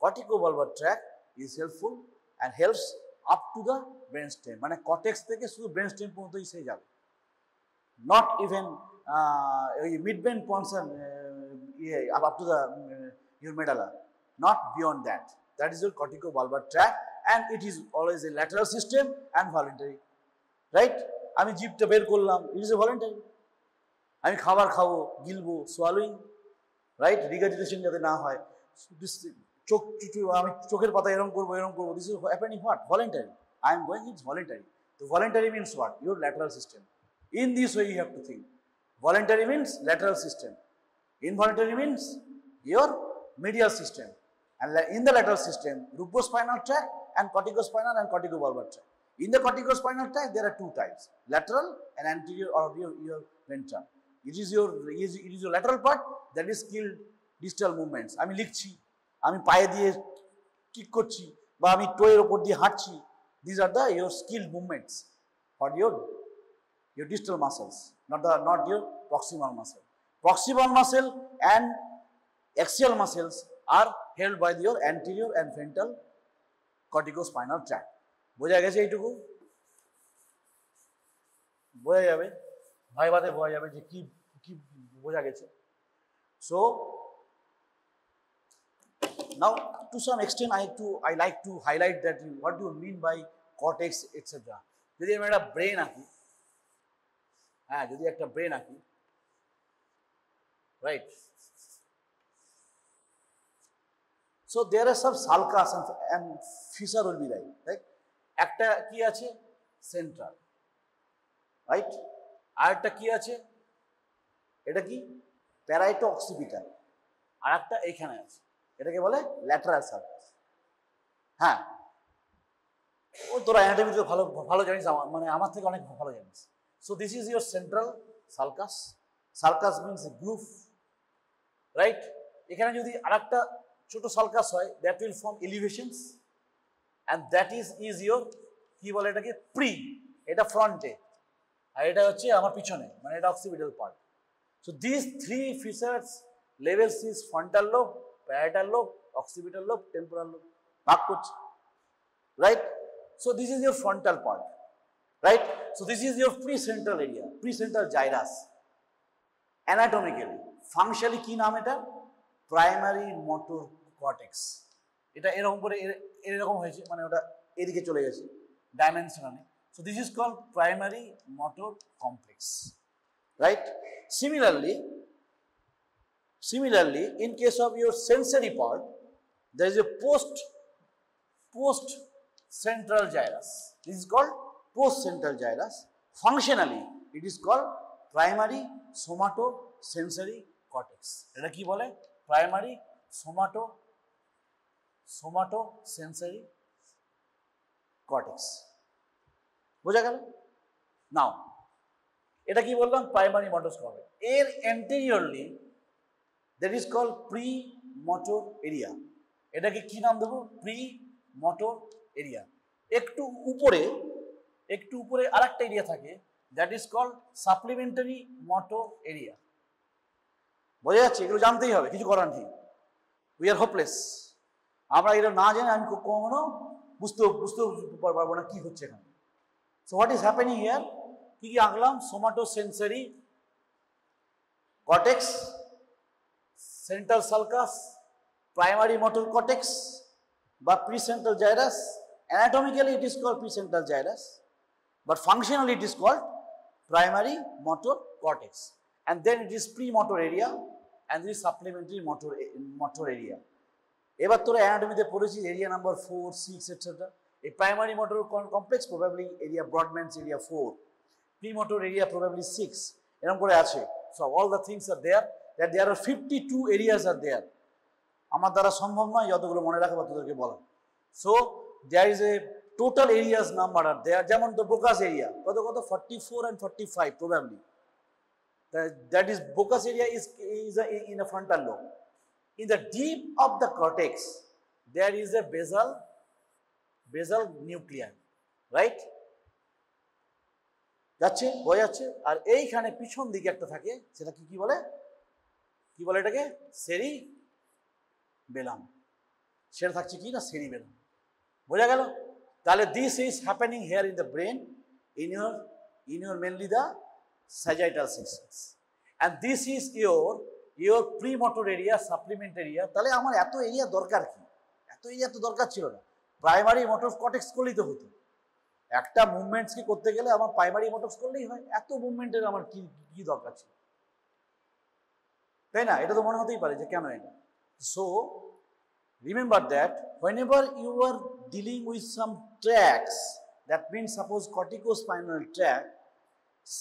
corticobulbar tract is helpful and helps up to the brainstem, মানে cortex থেকে শুধু brainstem পর্যন্তই সে যাবে, not even midbrain portion up to the your medulla, not beyond that. That is your corticobulbar tract, and it is always a lateral system and voluntary, right? আমি জিভটা বের করলাম, it is a voluntary. আমি খাবার খাবো, গিলবো, swallowing, right? Regurgitation যাতে না হয়, আমি চোখের পাতা এরকম করবো, this is happening what? Voluntary. I am going, it's voluntary. So voluntary means what? Your lateral system. In this way you have to think. Voluntary means lateral system. Involuntary means your medial system. And in the lateral system, rubrospinal tract and corticospinal and corticobulbar tract. In the corticospinal tract, there are two types, lateral and anterior or your ventral. It is your lateral part that is skilled distal movements. আমি লিখছি, আমি পায়ে দিয়ে kick করছি, বা আমি টোয়ের উপর দিয়ে হাঁটছি, these are your skilled movements for your distal muscles, not your proximal muscle. Proximal muscle and axial muscles are held by your anterior and ventral corticospinal tract. বোঝা গেছে? এইটুকু বোঝা যাবে, ভাইভাতে বোঝা যাবে যে কি বোঝা গেছে। So now to some extent I like to highlight that what do you mean by cortex etc. যদি আমি একটা ব্রেন আঁকি, হ্যাঁ যদি একটা ব্রেন আঁকি, right? So there are some sulcus and fissure will be right? একটা কি আছে? Central, right? আর একটা কি আছে? এটা কি? প্যারাইটো অক্সিপিটাল। আর একটা এইখানে আছে, এটাকে বলে ল্যাটারাল সার্কাস। হ্যাঁ, ও তোরা অ্যানাটমিতে ভালো জানিস, মানে আমার থেকে অনেক ভালো জানিস। So this is your central sulcus. Sulcus means groove, right? এখানে যদি আরেকটা ছোট সালকাস হয়, that will form elevations, and that is your কি বলে এটাকে প্রি, এটা ফ্রন্টে আর এটা হচ্ছে আমার পিছনে, মানে এটা occipital part. So these three features levels is frontal lobe, parietal lobe, occipital lobe, temporal lobe, ভাগ করছে, right? So this is your frontal part, right? So this is your precentral area, precentral gyrus. Anatomically, functionally কি নাম এটা? Primary motor cortex. এটা এরকম করে এরকম হয়েছে, মানে ওটা এদিকে চলে গেছে dimensionally. So this is called primary motor complex, right? Similarly, in case of your sensory part, there is a post central gyrus. This is called post central gyrus. Functionally, it is called primary somatosensory cortex. এটা কি বলে? Primary somatosensory cortex. বোঝা গেল? Now এটা কি বললাম? Primary motor cortex. এর anteriorly that is called premotor area. এটাকে কি নাম দেবো? Premotor area. একটু উপরে আরেকটা এরিয়া থাকে, that is called supplementary motor area. বোঝা যাচ্ছে? এগুলো জানতেই হবে, কিছু করার নেই। We are hopeless. আমরা এটা না জেনে আমি কখনো বুঝতে পারবো না কি হচ্ছে এখানে। So what is happening here? কি কি আঁকলাম? Somatosensory cortex, central sulcus, primary motor cortex বা precentral gyrus. Anatomically it is called precentral gyrus, but functionally it is called primary motor cortex, and then it is premotor area and this is supplementary motor area. এবার তোরা অ্যানাটমিতে পড়েছিস area number 4, 6 etc. এই primary motor complex probably area Brodmann's area 4, premotor area probably 6, এরকম করে আছে। So all the things are there, that there are 52 areas are there. আমার দ্বারা সম্ভব নয় যতগুলো মনে রাখা বা তোদেরকে বলা। So there is a total areas number are there. যেমন তো Broca's area কত 44 and 45 probably. That is Broca's area is in a frontal lobe. In the deep of the cortex there is a basal nuclei, right? যাচ্ছে বোঝা যাচ্ছে? আর এইখানে পিছন দিকে একটা থাকে, সেটা কি বলে? এটাকে সেরিবেলাম। সেটা থাকছে কি না? সেরিবেলাম। বোঝা গেল? তাহলে this is happening here in the brain, in your mainly the sagittal sections, and this is your premotor area, supplementary area. তাহলে আমার এত এরিয়া দরকার কি? এত এরিয়া তো দরকার ছিল না। প্রাইমারি মোটর কর্টেক্স করলেই তো হতো। একটা মুভমেন্টস কি করতে গেলে আমার প্রাইমারি মোটরস করলেই হয়, এত মুভমেন্টের আমার কি দরকার ছিল? তাই না? এটা তো মনে হতেই পারে যে কেন এটা। So remember that whenever you are dealing with some tracts, that means suppose corticospinal tract,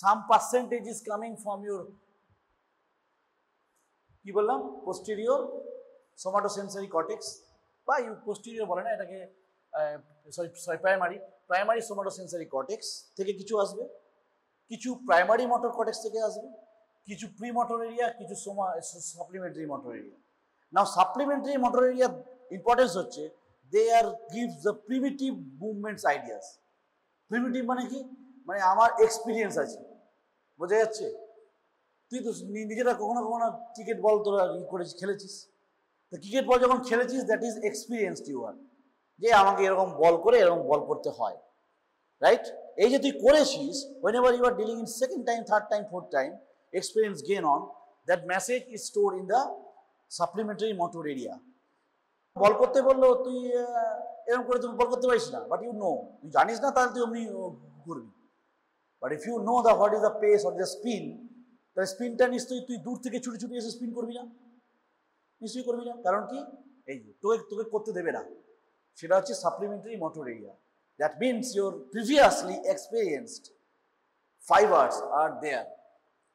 some percentage is coming from your কি বললাম posterior somatosensory cortex, বা you posterior বলে না এটাকে, সরি প্রাইমারি somatosensory cortex থেকে কিছু আসবে, কিছু প্রাইমারি মোটর কর্টেক্স থেকে আসবে, কিছু প্রিমোটর এরিয়া, কিছু supplementary motor area. Now supplementary motor area importance হচ্ছে they are gives the primitive movements ideas. Primitive মানে কি? মানে আমার এক্সপিরিয়েন্স আছে। বোঝা যাচ্ছে? তুই তো নিজেরা কখনো ক্রিকেট বল তোরা করেছিস, খেলেছিস। তো ক্রিকেট বল যখন খেলেছিস that is experienced you are, যে আমাকে এরকম বল করে এরকম বল করতে হয়, রাইট? এই যে তুই করেছিস, whenever you are dealing in second time, third time, fourth time, experience gain on, that message is stored in the supplementary motor area. Ball করতে বললো তুই এরকম করে তুমি বল করতে পারিস না, বাট ইউ নো, তুই জানিস না তাহলে তুই অমনি করবি। But if you know the what is the pace or the spin, তাহলে স্পিনটা নিশ্চয়ই তুই দূর থেকে ছুটে এসে স্পিন করবি না, নিশ্চয়ই করবি না। কারণ কি? এই তোকে করতে দেবে না। সেটা হচ্ছে supplementary motor area. That means your previously experienced fibers are there,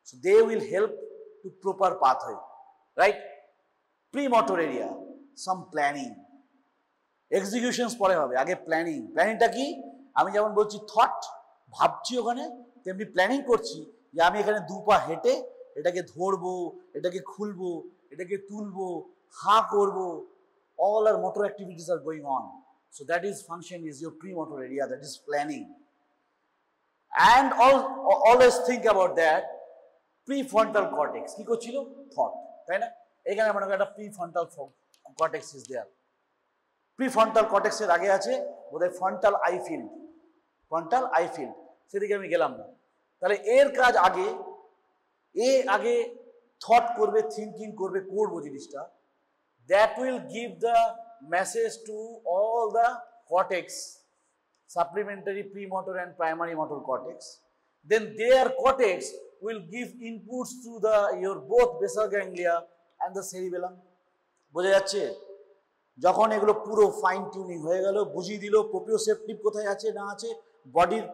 so they will help to proper pathway, right? Premotor area, some planning, executions পরে হবে, আগে প্ল্যানিংটা কি? আমি যেমন বলছি থট, ভাবছি ওখানে, তেমনি প্ল্যানিং করছি যে আমি এখানে 2 পা হেঁটে এটাকে ধরবো, এটাকে খুলবো, এটাকে তুলবো, হা করবো, all our motor activities are going on. So that is function is your premotor area, that is planning. And always think about that prefrontal cortex কি করছিল thought, তাই না? এখানে মনে করি একটা prefrontal cortex is there. Prefrontal cortex এর আগে আছে বোধহয় frontal eye field, frontal eye field, সেদিকে আমি গেলাম না। তাহলে এর কাজ আগে আগে থট করবে, থিঙ্কিং করবে, করবো জিনিসটা, that will give the message to all the cortex, supplementary premotor and primary motor cortex. Then their cortex will give inputs to your both basal ganglia and the cerebellum. বোঝা যাচ্ছে? যখন এগুলো পুরো fine tuning হয়ে গেল, বুঝিয়ে দিল proprioceptive কোথায় আছে না আছে, বডির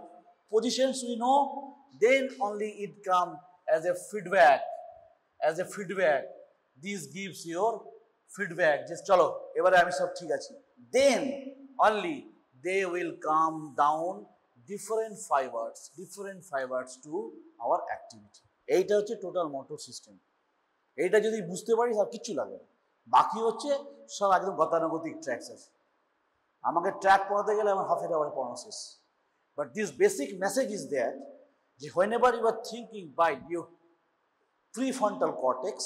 positions we know, then only it come as a feedback, this gives your feedback, just চলো এবারে আমি সব ঠিক আছি, then only they will come down different fibers to our activity. এইটা হচ্ছে টোটাল মোটর সিস্টেম। এইটা যদি বুঝতে পারি আর কিচ্ছু লাগে না, বাকি হচ্ছে সব একদম গতানুগতিক ট্র্যাকস আছে। আমাকে ট্র্যাক পড়াতে গেলে আমার হাফ এন আওয়ার পড়ানো শেষ। But this basic message is that যে whenever you are thinking by your prefrontal cortex,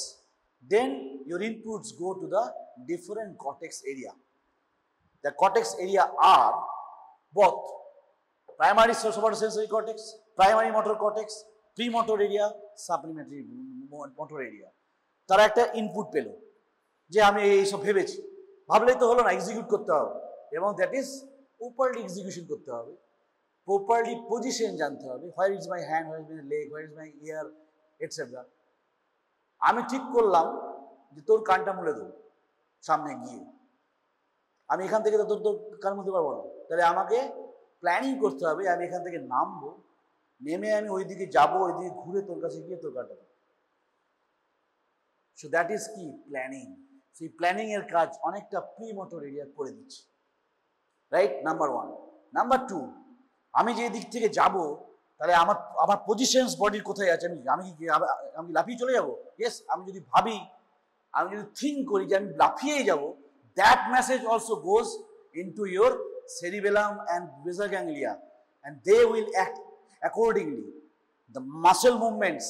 then your inputs go to the different cortex area. The cortex area are both primary somatosensory cortex, primary motor cortex, premotor area, supplementary motor area. তারা একটা input পেল যে আমি এইসব ভেবেছি, ভাবলেই তো হলো না, এক্সিকিউট করতে হবে, এবং দ্যাট ইজ প্রপারলি এক্সিকিউশন করতে হবে, প্রপারলি পজিশন জানতে হবে, হোয়ার is my hand, where is my leg, where is my year, etcetera. আমি ঠিক করলাম যে তোর কানটা মুড়ে দেবো সামনে গিয়ে, আমি এখান থেকে তো তোর কান মুড়তে পারবো না, তাহলে আমাকে প্ল্যানিং করতে হবে, আমি এখান থেকে নামবো, নেমে আমি ওইদিকে যাবো, ওইদিকে ঘুরে তোর কাছে গিয়ে তোর কানটা দেবো। সো দ্যাট ইজ কি প্ল্যানিং। সেই প্ল্যানিং এর কাজ অনেকটা প্রিমোটর এরিয়া করে দিচ্ছে, রাইট? নাম্বার 1। নাম্বার 2, আমি যে দিক থেকে যাব, তাহলে আমার পজিশনস বডির কোথায় আছে, আমি লাফিয়ে চলে যাব? ইয়েস। আমি যদি ভাবি, আমি যদি থিঙ্ক করি যে আমি লাফিয়েই যাব, that message also goes into your cerebellum and basal ganglia, and they will act accordingly. The muscle movements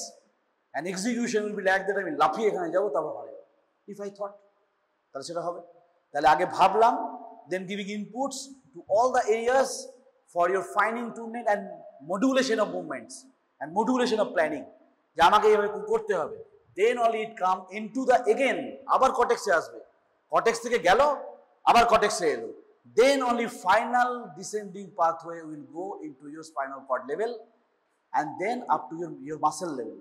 and execution will be like that, আমি লাফিয়ে এখানে যাব, তারপর হারে যাব। If I thought, তাহলে সেটা হবে। তাহলে আগে ভাবলাম, then giving inputs to all the areas for your fine tuning and modulation of movements and modulation of planning, যে আমাকে এইভাবে করতে হবে, then only it come into the again আবার কর্টেক্সে আসবে, কর্টেক্স থেকে গেল আবার কর্টেক্সে এলো, then only final descending pathway will go into your spinal cord level and then up to your muscle level.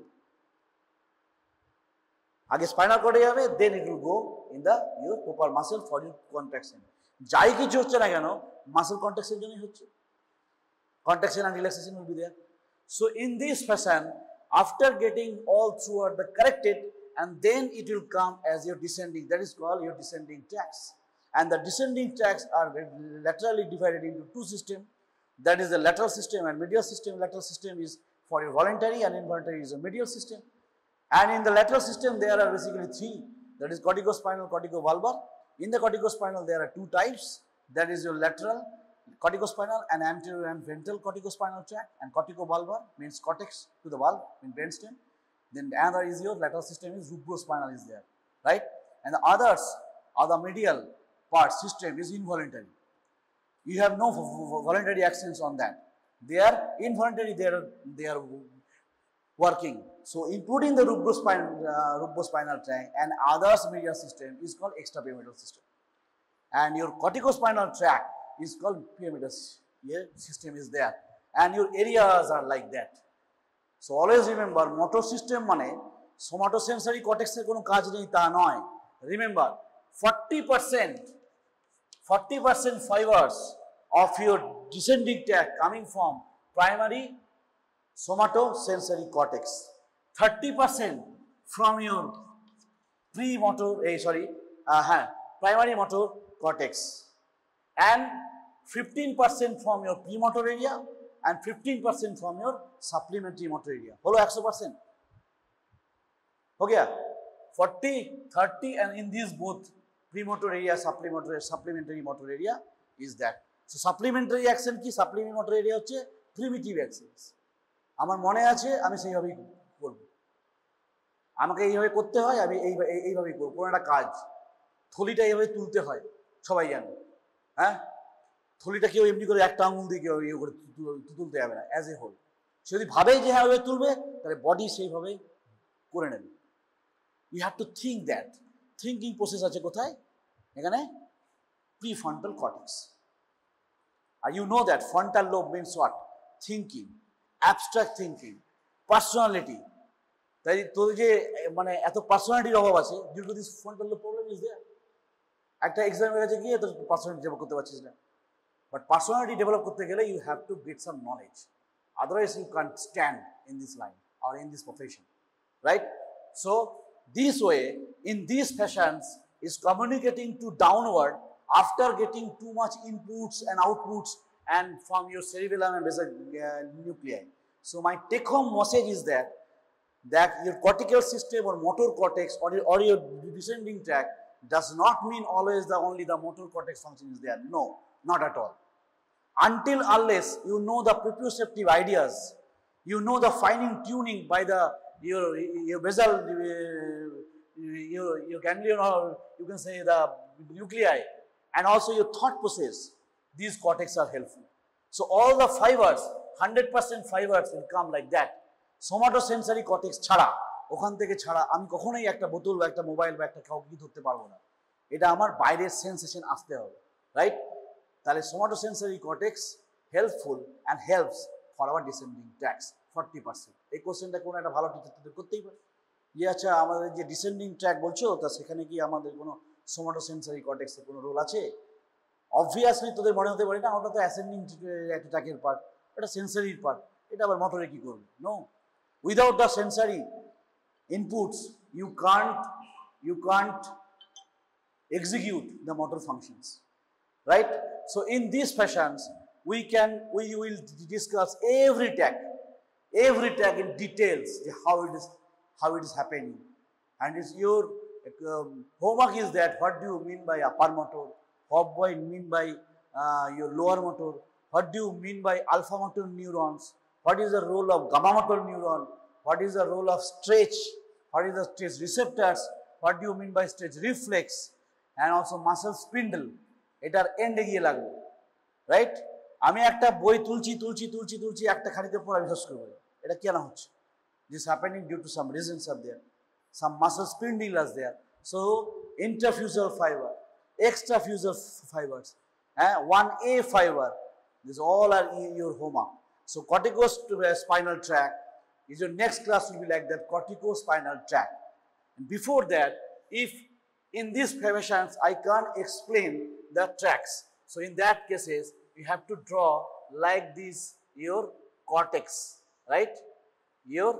আগে স্পাইনাল কর্ডে যাবে, then it will go in your proper muscle for your contraction. যাই কিছু হচ্ছে না কেন, muscle কন্ট্রাকশনের জন্যই হচ্ছে, contraction and relaxation will be there. So in this fashion, after getting all throughout the corrected, and then it will come as your descending, that is called your descending tracks. And the descending tracks are laterally divided into 2 systems, that is the lateral system and medial system. Lateral system is for your voluntary, and involuntary is a medial system. And in the lateral system there are basically 3, that is corticospinal, corticovulvar. In the corticospinal there are 2 types, that is your lateral corticospinal and anterior and ventral corticospinal tract, and corticovulvar means cortex to the valve in brainstem. Then the other is your lateral system is rubrospinal is there, right? And the others are the medial part system is involuntary. You have no voluntary actions on that. They are involuntary, they are working. So including the rubrospinal tract and others medial system is called extrapyramidal system. And your corticospinal tract is called pyramidal system is there. And your areas are like that. So always remember, motor system মানে somatosensory cortex এর কোনো কাজ নেই তা নয়. Remember, 40% fibers of your descending tract coming from primary somatosensory cortex, 30% from your primary motor cortex, and 15% from your premotor area, and 15% from your supplementary motor area. Holo 100%. Okay, 40, 30, and in these both premotor area, supplementary motor area is that. So supplementary action ki supplementary motor area হচ্ছে primitive actions. আমার মনে আছে আমি সেইভাবেই করব। আমাকে এইভাবে করতে হয়, আমি এইভাবেই করব। কোনো একটা কাজ থলিটা এইভাবে তুলতে হয়, সবাই জানে। হ্যাঁ, থলিটা কেউ এমনি করে একটা আঙুল দিয়ে কেউ ইয়ে করে তুলতে যাবে না, অ্যাজ এ হোল। সে যদি ভাবে যে হ্যাঁ ওইভাবে তুলবে, তাহলে বডি সেইভাবে করে নেবে। You have to think that. Thinking process আছে কোথায়? এখানে prefrontal cortex. And you know that frontal lobe means what? Thinking, abstract thinking, personality. তাই তোর যে মানে এত পার্সোনালিটির অভাব আছে, due to this frontal lobe problem is there. একটা এক্সামের কাছে গিয়ে তোর পার্সোনালিটি ডেভেলপ করতে পারছিস না। বাট পার্সোনালিটি ডেভেলপ করতে গেলে you have to get some knowledge. Otherwise you can't stand in this line or in this profession, right? So this way, in these fashions, is communicating to downward after getting too much inputs and outputs and from your cerebellum and basal nuclei. So my take-home message is that your cortical system or motor cortex or your descending tract does not mean always only the motor cortex function is there. No, not at all. Until unless you know the proprioceptive ideas, you know the fine tuning by your basal, your ganglion, or you can say the nuclei, and also your thought process, these cortex are helpful. So all the fibers, 100% fibers will come like that. Somatosensory cortex ছাড়া, ওখান থেকে ছাড়া আমি কখনোই একটা বোতল বা একটা মোবাইল বা একটা কাউকে ধরতে পারবো না। এটা আমার বাইরের সেন্সেশন আসতে হবে, রাইট? তাহলে somatosensory cortex helpful and helps for our descending tracts 40%. এই কোশ্চেনটা কোনো একটা ভালো টিচার করতেই পারে যে আচ্ছা আমাদের যে ডিসেন্ডিং ট্র্যাক বলছো তা সেখানে কি আমাদের কোনো সোমাটোসেন্সরি কর্টেক্সের কোনো রোল আছে? অবভিয়াসলি তোদের মনে হতে পারে না ওটা তো অ্যাসেন্ডিং একটা ট্র্যাকের পার্ট, এটা সেন্সারির পার্ট, এটা আবার মোটরে কি করবে? No, without the sensory inputs you can't execute the motor functions, right? So in these fashions we will discuss every tag in details, how it is happening, and is your homework is that what do you mean by upper motor, what do you mean by your lower motor, what do you mean by alpha motor neurons, what is the role of gamma motor neuron, what is the role of stretch, what is the stretch receptors, what do you mean by stretch reflex, and also muscle spindle. এটার এন্ডে গিয়ে লাগবে, right? আমি একটা বই তুলছি একটা খানিকের পর আমি শেষ করবো, এটা কেন হচ্ছে? This happening due to some reasons are there, some muscle spindle is there. So intrafusal fiber, extrafusal fibers, 1A fiber, these all are in your homework. So corticospinal tract is your next class will be like that, corticospinal tract. And before that, if in these fashions I can't explain the tracks, so in that cases you have to draw like this your cortex, right? Your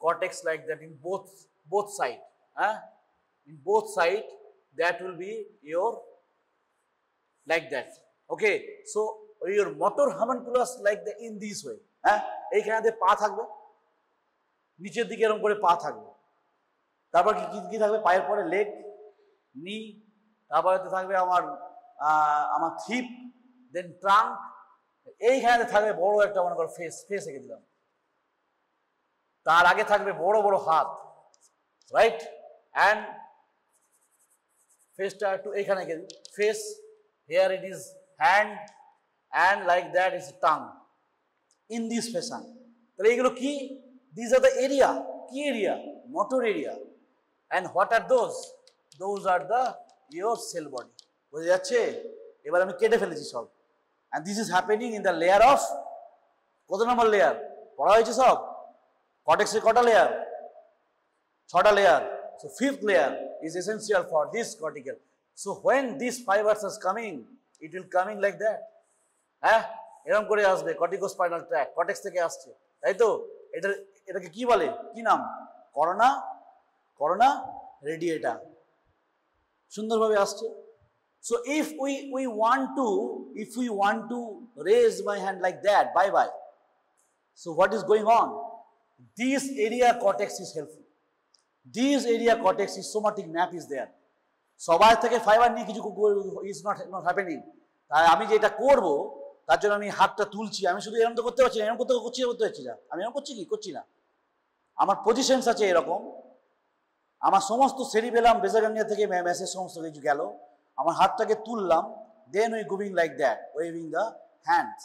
cortex like that in both side, in both side that will be your like that. Okay, so your motor homunculus like the in this way, এইখানে পা থাকবে, নিচের দিকে এরকম করে পা থাকবে, তারপর কি থাকবে? পায়ের পরে লেগ, নি, তারপরে তো থাকবে আমার হিপ, দেন ট্রাঙ্ক, এইখানে থাকবে বড় একটা মনে করো ফেস এঁকে দিলাম, তার আগে থাকবে বড় বড় হাত, রাইট? অ্যান্ড ফেসটা একটু এইখানে এঁকে দিই, face, here it is hand, and like that is tongue, in this fashion. তাহলে এইগুলো কি? These are the area, key area, motor area. And what are those? Those are your cell body. বোঝা যাচ্ছে? এবার আমি কেটে ফেলেছি সব। And this is happening in the layer of, কত নম্বর লেয়ার পড়া হয়েছে সব? কর্টেক্সের কটা লেয়ার? 6টা layer. So fifth layer is essential for this cortical. So when these fibers are coming, it will coming like that. এরকম করে আসবে corticospinal tract, কর্টেক্স থেকে আসছে, তাই তো? এটাকে কি বলে? কি নাম? করোনা রেডিয়েটা। সুন্দরভাবে আসছে। So if we want to raise my hand like that, bye. So what is going on? This area cortex is helpful. This area cortex is somatic map is there. সবাই থেকে ফাইবার নিয়ে কিছু is not happening. তাই আমি যেটা করব তার জন্য আমি হাতটা তুলছি, আমি শুধু এরকম তো করতে পারছি না, এরকম করতে পারছি না, আমি এরকম করছি না। আমার পজিশনস আছে এরকম, আমার সমস্ত সেরিবেলাম বেজাগানিয়া থেকে মেসেজ সমস্ত কিছু গেল, আমার হাতটাকে তুললাম, then we going like that, waving the hands.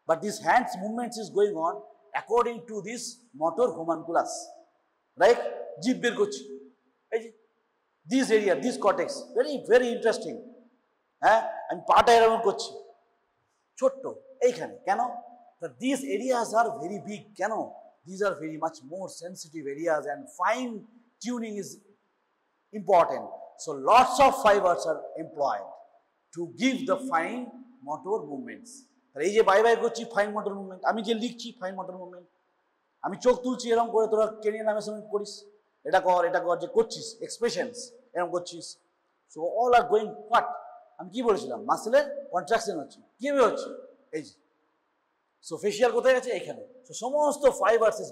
But this hands movements is going on according to this motor homunculus, right? জিভ বের করছি, এই যে this area, this cortex, very interesting. হ্যাঁ, আমি পাটা এরকম করছি ছোট্ট এইখানে, কেন? These areas are very big, কেন? These are very much more sensitive areas and fine tuning is important. So lots of fibers are employed to give the fine motor movements. এই যে বাই করছি ফাইন মোটর মুভমেন্ট, আমি যে লিখছি fine motor movement, আমি চোখ তুলছি এরকম করে, তোরা কেনিয়ান অ্যামেজমেন্ট করিস, এটা কর যে করছিস এক্সপ্রেশনস এরকম করছিস। So all are going what, আমি কি বলেছিলাম, মাসেলের কন্ট্রাকশন হচ্ছে, কিভাবে হচ্ছে, এই যে। সো ফেশিয়াল কোথায় গেছে, এইখানে। সো সমস্ত fibres is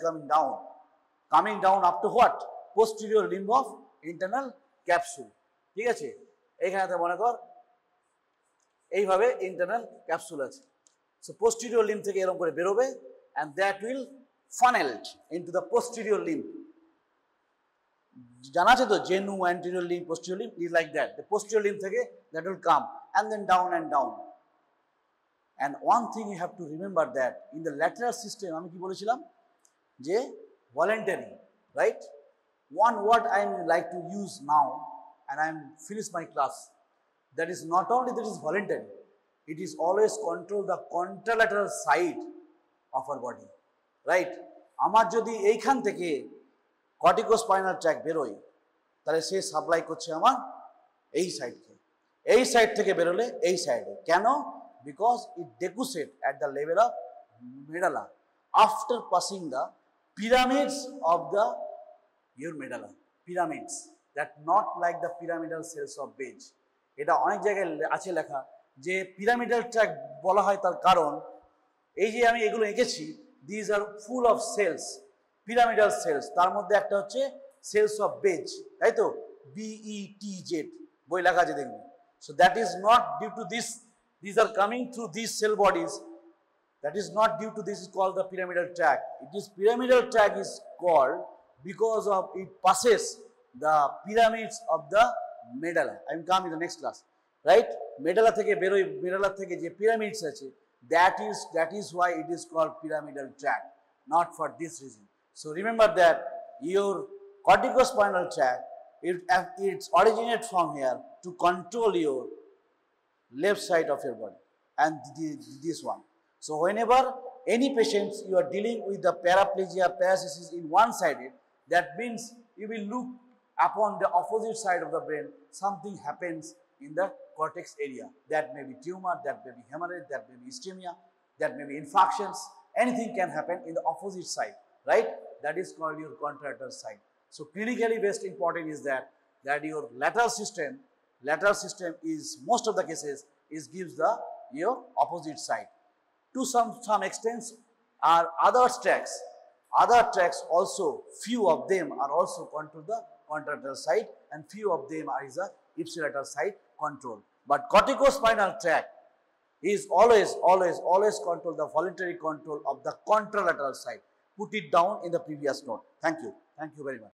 coming down up to what, posterior limb of internal capsule, ঠিক আছে। এইখানে মনে কর এইভাবে ইন্টারনাল ক্যাপসুল আছে। সো পোস্টেরিয়র লিম্ব থেকে এরকম করে বেরোবে, and that will funneled into the posterior limb. জানা আছে তো, জেনু, anterior limb, posterior limb is like that. The posterior limb থেকে that will come and then down and down. And one thing you have to remember that in the lateral system, আমি কি বলেছিলাম যে voluntary, right? One word I like to use now, and I am finished my class. That is not only that is voluntary, it is always control the contralateral side of our body, right? আমার যদি এইখান থেকে corticospinal tract বেরোয়, তাহলে সে supply করছে আমার এই সাইডকে, এই সাইড থেকে বেরোলে এই সাইডে, কেন? Because it decussate at the level of medulla after passing the pyramids of the your medulla, pyramids that not like the pyramidal cells of Bage. এটা অনেক জায়গায় আছে লেখা যে পিরামিডাল ট্র্যাক্ট বলা হয়, তার কারণ এই যে আমি এগুলো এঁকেছি, these are full of cells, pyramidal cells, তার মধ্যে একটা হচ্ছে সেলস অফ বেজ, তাই তো, BETZ বই লেখা আছে দেখবি। So that is not due to this, these are coming through this cell bodies, that is not due to this is called the pyramidal tract. It is pyramidal tract is called because of it passes the pyramids of the medulla. I will come in the next class, right? Medulla থেকে বেরোয়, medulla থেকে যে pyramids আছে, that is why it is called pyramidal tract, not for this reason. So remember that your corticospinal tract, it's originated from here to control your left side of your body and this one. So whenever any patients you are dealing with the paraplegia, paralysis in one-sided, that means you will look upon the opposite side of the brain, something happens in the cortex area. That may be tumor, that may be hemorrhage, that may be ischemia, that may be infarctions, anything can happen in the opposite side, right? That is called your contralateral side. So clinically best important is that your lateral system is, most of the cases, is gives your opposite side. To some extent are other tracks also, few of them are also control the contralateral side and few of them are is the ipsilateral side control. But corticospinal tract is always control the voluntary control of the contralateral side. Put it down in the previous note. Thank you very much.